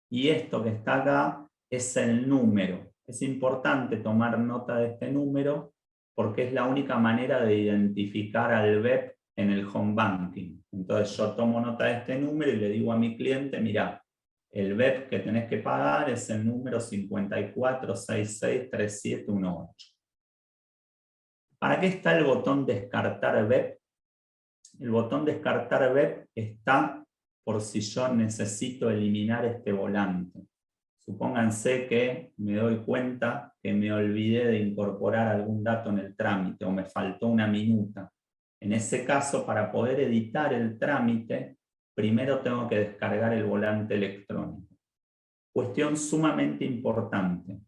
y esto que está acá es el número. Es importante tomar nota de este número porque es la única manera de identificar al BEP en el home banking. Entonces yo tomo nota de este número y le digo a mi cliente, mira, el BEP que tenés que pagar es el número 54663718. ¿Para qué está el botón descartar BEP? El botón descartar BEP está por si yo necesito eliminar este volante. Supónganse que me doy cuenta que me olvidé de incorporar algún dato en el trámite o me faltó una minuta. En ese caso, para poder editar el trámite, primero tengo que descargar el volante electrónico. Cuestión sumamente importante.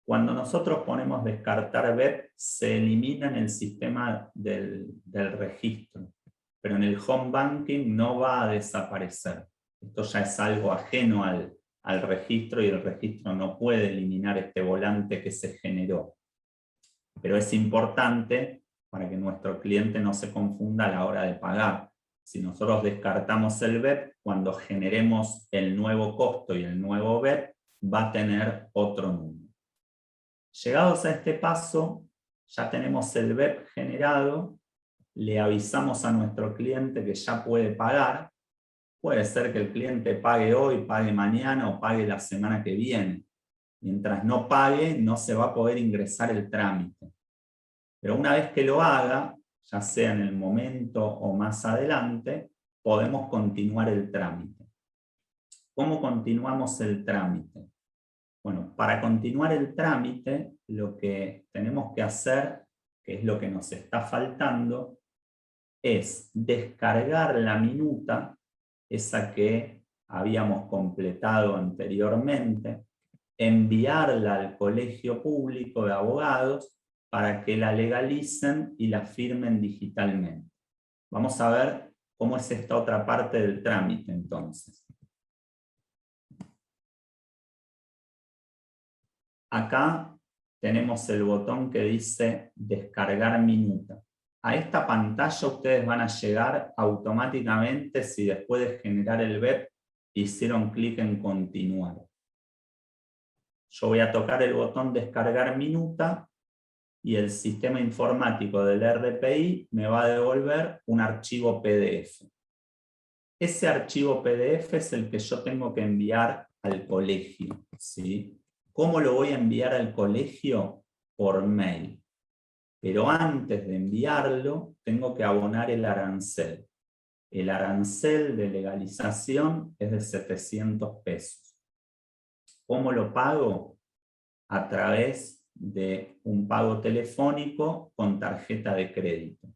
Cuando nosotros ponemos descartar BEP, se elimina en el sistema del registro, pero en el home banking no va a desaparecer. Esto ya es algo ajeno al registro y el registro no puede eliminar este volante que se generó. Pero es importante para que nuestro cliente no se confunda a la hora de pagar. Si nosotros descartamos el BEP, cuando generemos el nuevo costo y el nuevo BEP, va a tener otro número. Llegados a este paso, ya tenemos el BEP generado, le avisamos a nuestro cliente que ya puede pagar. Puede ser que el cliente pague hoy, pague mañana o pague la semana que viene. Mientras no pague, no se va a poder ingresar el trámite. Pero una vez que lo haga, ya sea en el momento o más adelante, podemos continuar el trámite. ¿Cómo continuamos el trámite? Bueno, para continuar el trámite, lo que tenemos que hacer, que es lo que nos está faltando, es descargar la minuta, esa que habíamos completado anteriormente, enviarla al Colegio Público de Abogados para que la legalicen y la firmen digitalmente. Vamos a ver cómo es esta otra parte del trámite entonces. Acá tenemos el botón que dice descargar minuta. A esta pantalla ustedes van a llegar automáticamente si después de generar el BEP hicieron clic en continuar. Yo voy a tocar el botón descargar minuta y el sistema informático del RPI me va a devolver un archivo PDF. Ese archivo PDF es el que yo tengo que enviar al colegio, ¿sí? ¿Cómo lo voy a enviar al colegio? Por mail. Pero antes de enviarlo, tengo que abonar el arancel. El arancel de legalización es de 700 pesos. ¿Cómo lo pago? A través de un pago telefónico con tarjeta de crédito.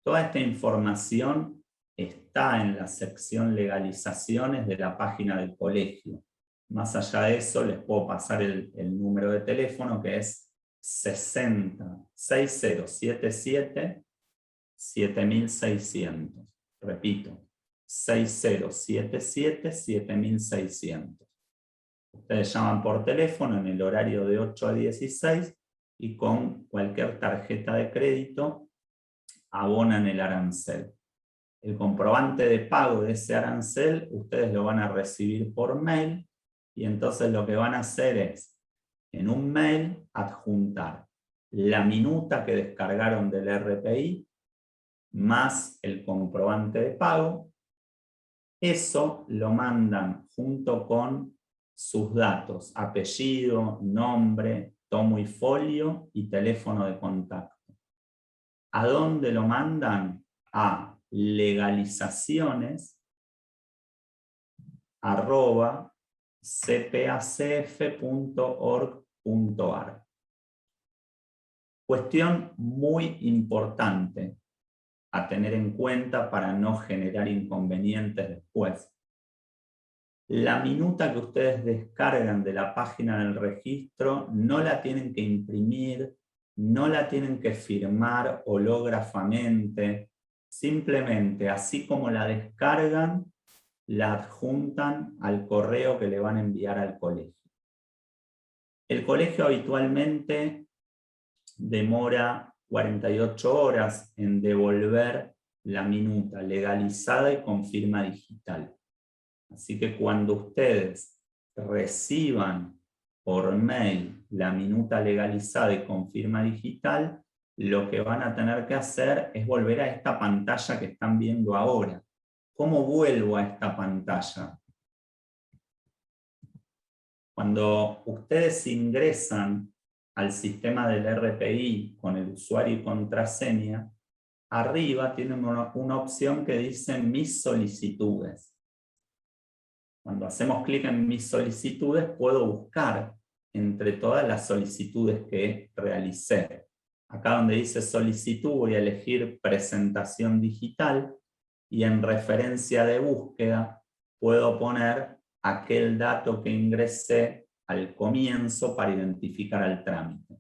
Toda esta información está en la sección legalizaciones de la página del colegio. Más allá de eso, les puedo pasar el número de teléfono, que es 6077-7600. Repito, 6077-7600. Ustedes llaman por teléfono en el horario de 8 a 16 y con cualquier tarjeta de crédito abonan el arancel. El comprobante de pago de ese arancel ustedes lo van a recibir por mail y entonces lo que van a hacer es, en un mail, adjuntar la minuta que descargaron del RPI más el comprobante de pago. Eso lo mandan junto con sus datos, apellido, nombre, tomo y folio y teléfono de contacto. ¿A dónde lo mandan? A legalizaciones@cpacf.org.ar. Cuestión muy importante a tener en cuenta para no generar inconvenientes después. La minuta que ustedes descargan de la página del registro no la tienen que imprimir, no la tienen que firmar hológrafamente, simplemente así como la descargan, la adjuntan al correo que le van a enviar al colegio. El colegio habitualmente demora 48 horas en devolver la minuta legalizada y con firma digital. Así que cuando ustedes reciban por mail la minuta legalizada y con firma digital, lo que van a tener que hacer es volver a esta pantalla que están viendo ahora. ¿Cómo vuelvo a esta pantalla? Cuando ustedes ingresan al sistema del RPI con el usuario y contraseña, arriba tienen una opción que dice Mis solicitudes. Cuando hacemos clic en Mis solicitudes, puedo buscar entre todas las solicitudes que realicé. Acá donde dice solicitud voy a elegir presentación digital y en referencia de búsqueda puedo poner aquel dato que ingresé al comienzo para identificar al trámite.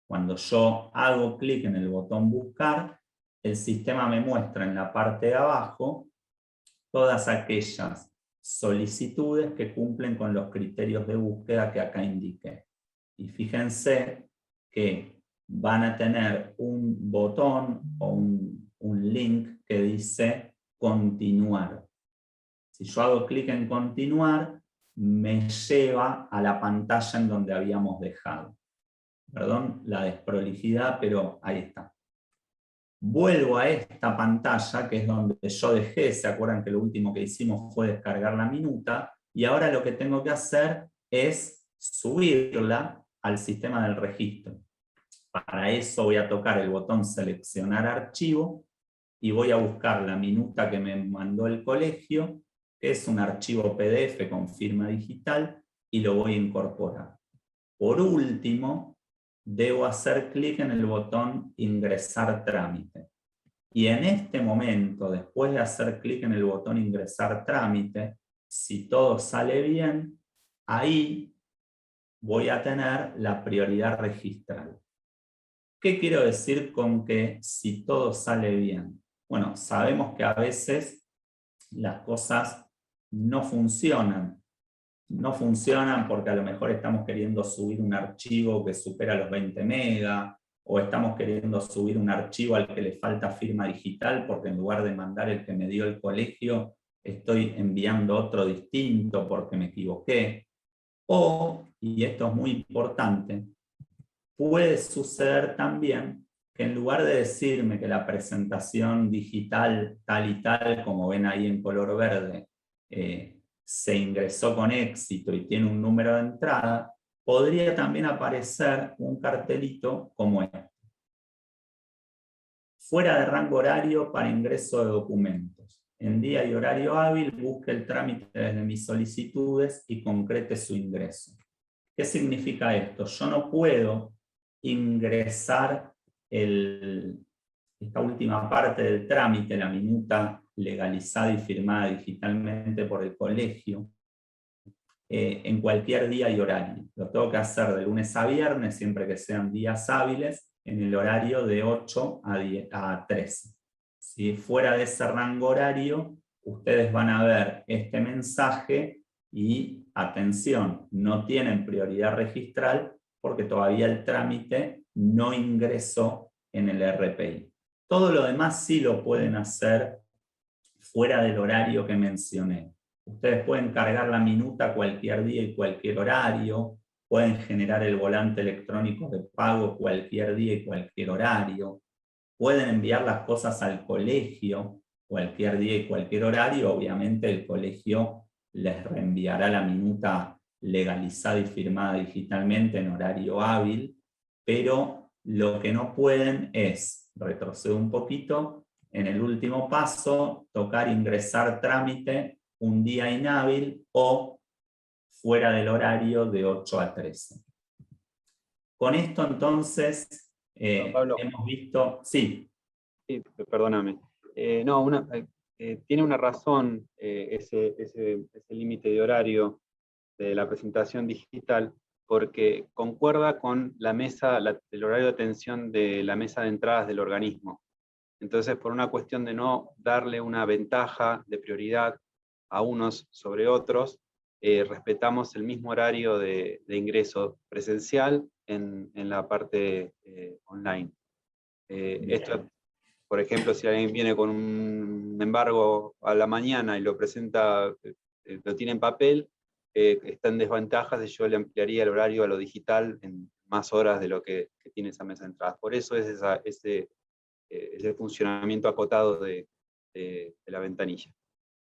Cuando yo hago clic en el botón buscar, el sistema me muestra en la parte de abajo todas aquellas solicitudes que cumplen con los criterios de búsqueda que acá indiqué. Y fíjense que van a tener un botón o un link que dice continuar. Si yo hago clic en continuar, me lleva a la pantalla en donde habíamos dejado. Perdón la desprolijidad, pero ahí está. Vuelvo a esta pantalla, que es donde yo dejé, ¿se acuerdan que lo último que hicimos fue descargar la minuta? Y ahora lo que tengo que hacer es subirla al sistema del registro. Para eso voy a tocar el botón seleccionar archivo y voy a buscar la minuta que me mandó el colegio, que es un archivo PDF con firma digital, y lo voy a incorporar. Por último, debo hacer clic en el botón ingresar trámite. Y en este momento, después de hacer clic en el botón ingresar trámite, si todo sale bien, ahí voy a tener la prioridad registral. ¿Qué quiero decir con que si todo sale bien? Bueno, sabemos que a veces las cosas no funcionan. No funcionan porque a lo mejor estamos queriendo subir un archivo que supera los 20 megas, o estamos queriendo subir un archivo al que le falta firma digital porque en lugar de mandar el que me dio el colegio, estoy enviando otro distinto porque me equivoqué. O, y esto es muy importante, puede suceder también que en lugar de decirme que la presentación digital tal y tal, como ven ahí en color verde, se ingresó con éxito y tiene un número de entrada, podría también aparecer un cartelito como este. Fuera de rango horario para ingreso de documentos. En día y horario hábil, busque el trámite desde mis solicitudes y concrete su ingreso. ¿Qué significa esto? Yo no puedo ingresar esta última parte del trámite, la minuta legalizada y firmada digitalmente por el colegio, en cualquier día y horario. Lo tengo que hacer de lunes a viernes, siempre que sean días hábiles, en el horario de 8 a 13. Si fuera de ese rango horario, ustedes van a ver este mensaje y, atención, no tienen prioridad registral porque todavía el trámite no ingresó en el RPI. Todo lo demás sí lo pueden hacer fuera del horario que mencioné. Ustedes pueden cargar la minuta cualquier día y cualquier horario, pueden generar el volante electrónico de pago cualquier día y cualquier horario, pueden enviar las cosas al colegio cualquier día y cualquier horario. Obviamente el colegio les reenviará la minuta legalizada y firmada digitalmente en horario hábil, pero lo que no pueden es, retrocedo un poquito, en el último paso, tocar ingresar trámite un día inhábil o fuera del horario de 8 a 13. Con esto entonces Pablo, hemos visto... Sí. Sí, perdóname. Tiene una razón ese límite de horario de la presentación digital, porque concuerda con el horario de atención de la mesa de entradas del organismo. Entonces, por una cuestión de no darle una ventaja de prioridad a unos sobre otros, respetamos el mismo horario de ingreso presencial en la parte online. Esto, por ejemplo, si alguien viene con un embargo a la mañana y lo presenta, lo tiene en papel, está en desventaja si yo le ampliaría el horario a lo digital en más horas de lo que tiene esa mesa de entradas. Por eso es ese funcionamiento acotado de la ventanilla.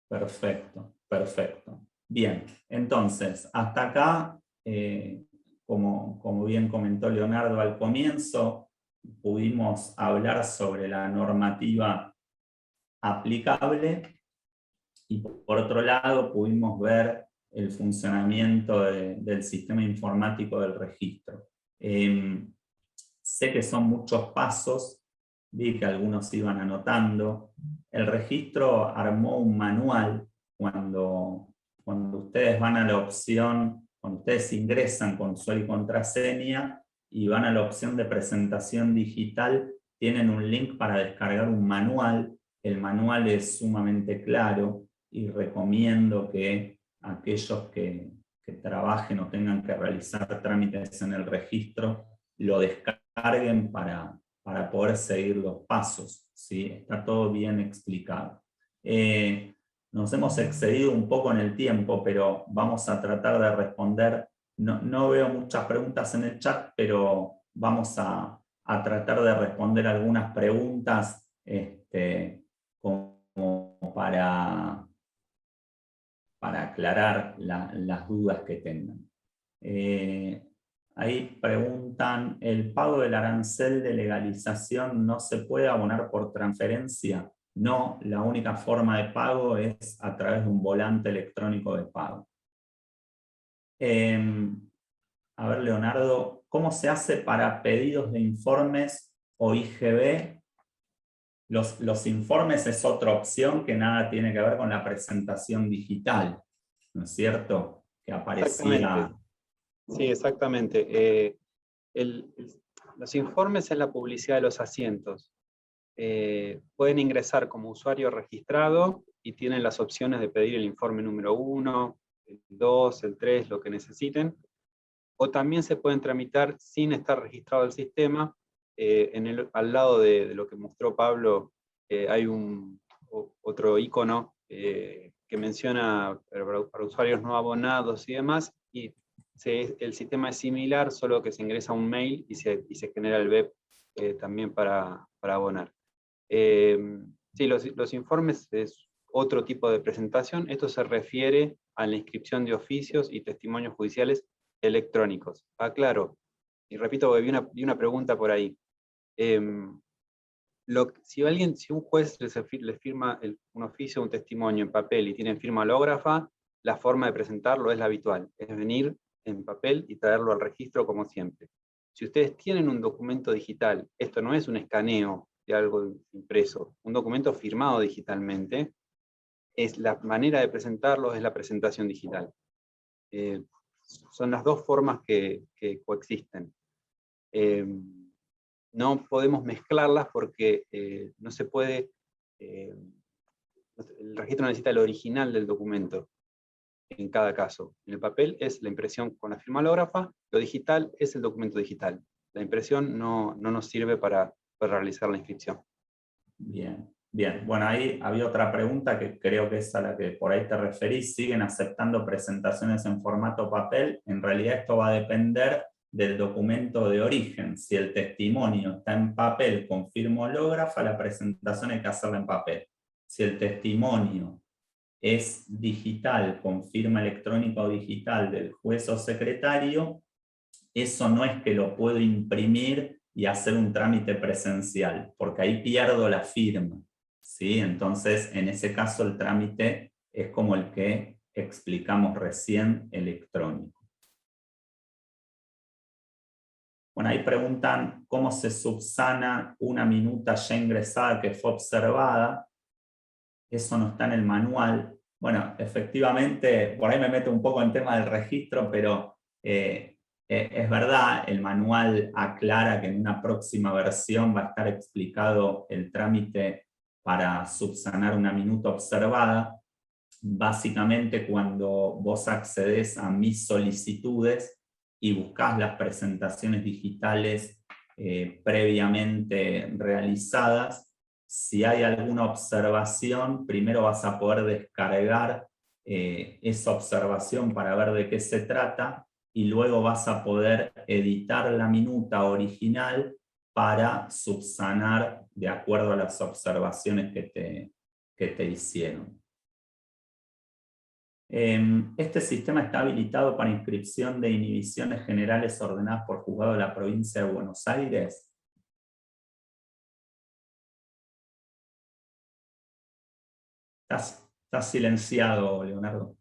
Perfecto, perfecto. Bien, entonces, hasta acá, como bien comentó Leonardo al comienzo, pudimos hablar sobre la normativa aplicable y por otro lado pudimos ver el funcionamiento del sistema informático del registro. Sé que son muchos pasos, vi que algunos iban anotando. El registro armó un manual cuando ustedes van a la opción, cuando ustedes ingresan con usuario y contraseña y van a la opción de presentación digital, tienen un link para descargar un manual. El manual es sumamente claro y recomiendo que aquellos que trabajen o tengan que realizar trámites en el registro lo descarguen para poder seguir los pasos, ¿sí? Está todo bien explicado. Nos hemos excedido un poco en el tiempo, pero vamos a tratar de responder. No veo muchas preguntas en el chat, pero vamos a tratar de responder algunas preguntas como para aclarar las dudas que tengan. Ahí preguntan, ¿el pago del arancel de legalización no se puede abonar por transferencia? No, la única forma de pago es a través de un volante electrónico de pago. A ver, Leonardo, ¿cómo se hace para pedidos de informes o IGB? Los informes es otra opción que nada tiene que ver con la presentación digital, ¿no es cierto? Que aparecía... Sí, exactamente. Los informes es la publicidad de los asientos. Pueden ingresar como usuario registrado y tienen las opciones de pedir el informe número 1, el 2, el 3, lo que necesiten. O también se pueden tramitar sin estar registrado el sistema. Al lado de lo que mostró Pablo, hay otro icono que menciona para usuarios no abonados y demás, y el sistema es similar, solo que se ingresa un mail y se genera el web también para abonar. Sí, los informes es otro tipo de presentación. Esto se refiere a la inscripción de oficios y testimonios judiciales electrónicos. Aclaro, y repito porque vi una pregunta por ahí. Si un juez le firma un oficio o un testimonio en papel y tiene firma hológrafa, la forma de presentarlo es la habitual, es venir en papel y traerlo al registro como siempre. Si ustedes tienen un documento digital, esto no es un escaneo de algo impreso, un documento firmado digitalmente, la manera de presentarlo es la presentación digital. Son las dos formas que coexisten. No podemos mezclarlas porque no se puede, el registro necesita el original del documento en cada caso. En el papel es la impresión con la firma hológrafa, lo digital es el documento digital. La impresión no nos sirve para realizar la inscripción. Bien, bien. Bueno, ahí había otra pregunta que creo que es a la que por ahí te referís. ¿Siguen aceptando presentaciones en formato papel? En realidad esto va a depender del documento de origen. Si el testimonio está en papel con firma hológrafa, la presentación hay que hacerla en papel. Si el testimonio es digital, con firma electrónica o digital del juez o secretario, eso no es que lo puedo imprimir y hacer un trámite presencial, porque ahí pierdo la firma, ¿sí? Entonces, en ese caso, el trámite es como el que explicamos recién, electrónico. Bueno, ahí preguntan cómo se subsana una minuta ya ingresada que fue observada. Eso no está en el manual. Bueno, efectivamente, por ahí me meto un poco en tema del registro, pero es verdad, el manual aclara que en una próxima versión va a estar explicado el trámite para subsanar una minuta observada. Básicamente, cuando vos accedes a mis solicitudes y buscas las presentaciones digitales previamente realizadas, si hay alguna observación, primero vas a poder descargar esa observación para ver de qué se trata y luego vas a poder editar la minuta original para subsanar de acuerdo a las observaciones que te hicieron. Este sistema está habilitado para inscripción de inhibiciones generales ordenadas por juzgado de la provincia de Buenos Aires. Estás silenciado, Leonardo.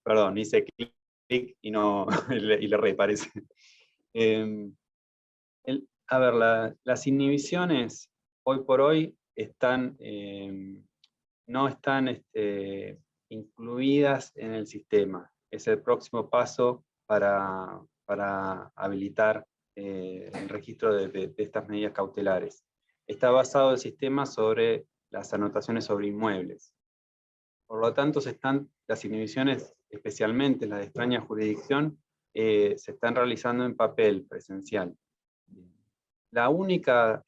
Perdón, hice clic y no y le reparece. A ver, las inhibiciones hoy por hoy están, no están incluidas en el sistema. Es el próximo paso para habilitar el registro de estas medidas cautelares. Está basado el sistema sobre las anotaciones sobre inmuebles. Por lo tanto, las inhibiciones, especialmente las de extraña jurisdicción, se están realizando en papel, presencial. La única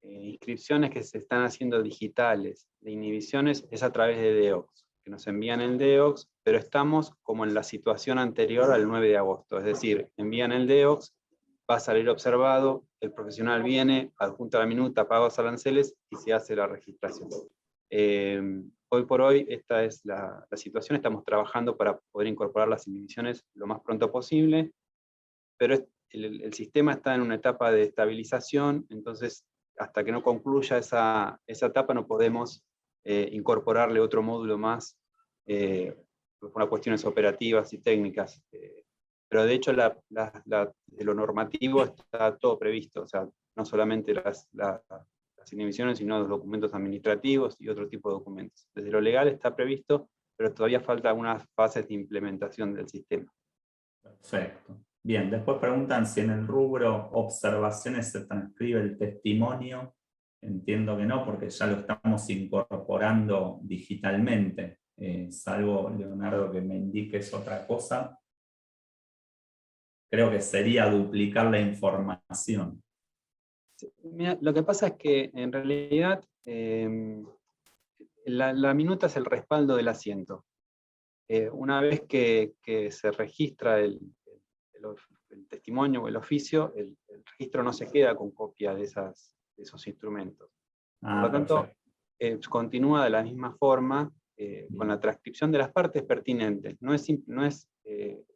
inscripciones que se están haciendo digitales de inhibiciones es a través de DEOX, que nos envían el DEOX, pero estamos como en la situación anterior al 9 de agosto, es decir, envían el DEOX, va a salir observado, el profesional viene, adjunta la minuta, paga los aranceles y se hace la registración. Hoy por hoy esta es la situación, estamos trabajando para poder incorporar las inhibiciones lo más pronto posible, pero el sistema está en una etapa de estabilización, entonces hasta que no concluya esa etapa no podemos incorporarle otro módulo más por cuestiones operativas y técnicas. Pero de hecho de lo normativo está todo previsto, o sea, no solamente las inhibiciones, sino los documentos administrativos y otro tipo de documentos. Desde lo legal está previsto, pero todavía falta algunas fases de implementación del sistema. Perfecto. Bien, después preguntan si en el rubro observaciones se transcribe el testimonio. Entiendo que no, porque ya lo estamos incorporando digitalmente, salvo Leonardo que me indiques otra cosa. Creo que sería duplicar la información. Mira, lo que pasa es que en realidad la minuta es el respaldo del asiento. Una vez que se registra el testimonio o el oficio, el registro no se queda con copia de esos instrumentos. Por lo tanto, continúa de la misma forma con la transcripción de las partes pertinentes.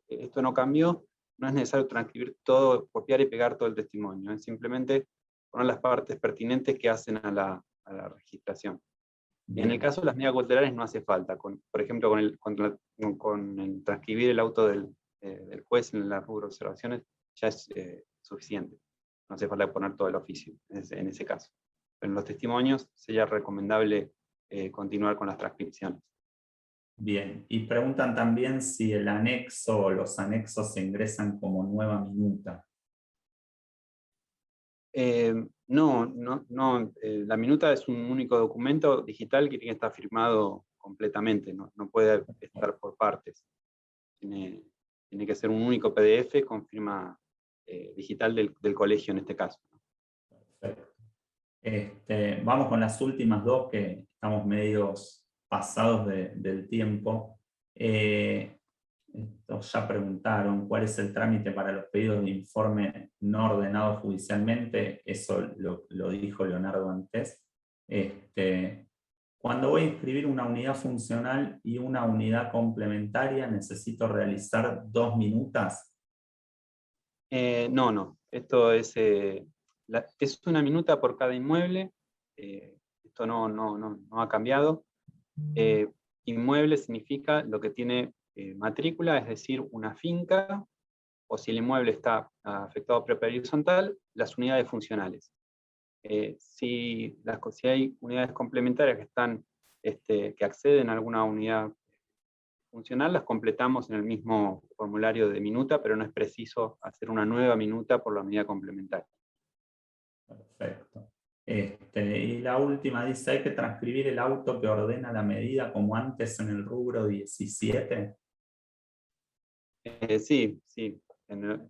Esto no cambió, no es necesario transcribir todo, copiar y pegar todo el testimonio, es simplemente poner las partes pertinentes que hacen a la registración. Bien. En el caso de las medidas cautelares no hace falta, por ejemplo, con el transcribir el auto del juez en la rubro de observaciones ya es suficiente. No hace falta poner todo el oficio en ese caso. Pero en los testimonios sería recomendable continuar con las transcripciones. Bien, y preguntan también si el anexo o los anexos se ingresan como nueva minuta. No, la minuta es un único documento digital que tiene que estar firmado completamente, no puede estar por partes. Tiene que ser un único PDF con firma digital del colegio en este caso. Perfecto. Vamos con las últimas dos, que estamos medios pasados del tiempo. Ya preguntaron cuál es el trámite para los pedidos de informe no ordenado judicialmente. Eso lo dijo Leonardo antes. Cuando voy a inscribir una unidad funcional y una unidad complementaria, ¿necesito realizar 2 minutas? No. Esto es una minuta por cada inmueble. Esto no ha cambiado. Inmueble significa lo que tiene matrícula, es decir, una finca, o si el inmueble está afectado por propiedad horizontal, las unidades funcionales. Si hay unidades complementarias que acceden a alguna unidad funcional, las completamos en el mismo formulario de minuta, pero no es preciso hacer una nueva minuta por la unidad complementaria. Perfecto. Y la última dice, ¿hay que transcribir el auto que ordena la medida como antes en el rubro 17? Sí. Lo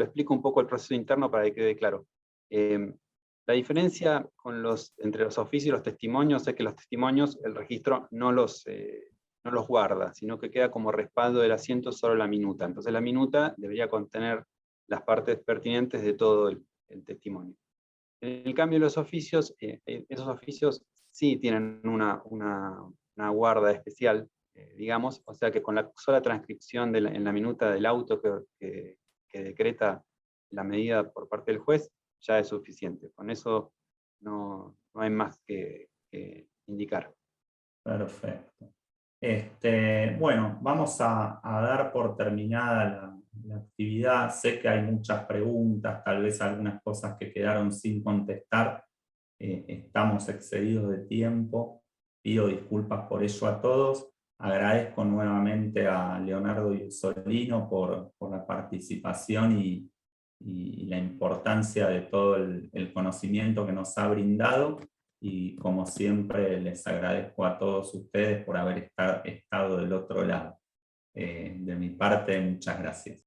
explico un poco el proceso interno para que quede claro. La diferencia entre los oficios y los testimonios es que los testimonios, el registro no los guarda, sino que queda como respaldo del asiento solo la minuta. Entonces la minuta debería contener las partes pertinentes de todo el testimonio. En el cambio, los oficios, esos oficios sí tienen una guarda especial, digamos, o sea que con la sola transcripción en la minuta del auto que decreta la medida por parte del juez, ya es suficiente. Con eso no hay más que indicar. Perfecto. Bueno, vamos a dar por terminada la actividad. Sé que hay muchas preguntas, tal vez algunas cosas que quedaron sin contestar. Estamos excedidos de tiempo. Pido disculpas por ello a todos. Agradezco nuevamente a Leonardo Iusolino por la participación y la importancia de todo el conocimiento que nos ha brindado. Y como siempre les agradezco a todos ustedes por haber estado del otro lado. De mi parte, muchas gracias.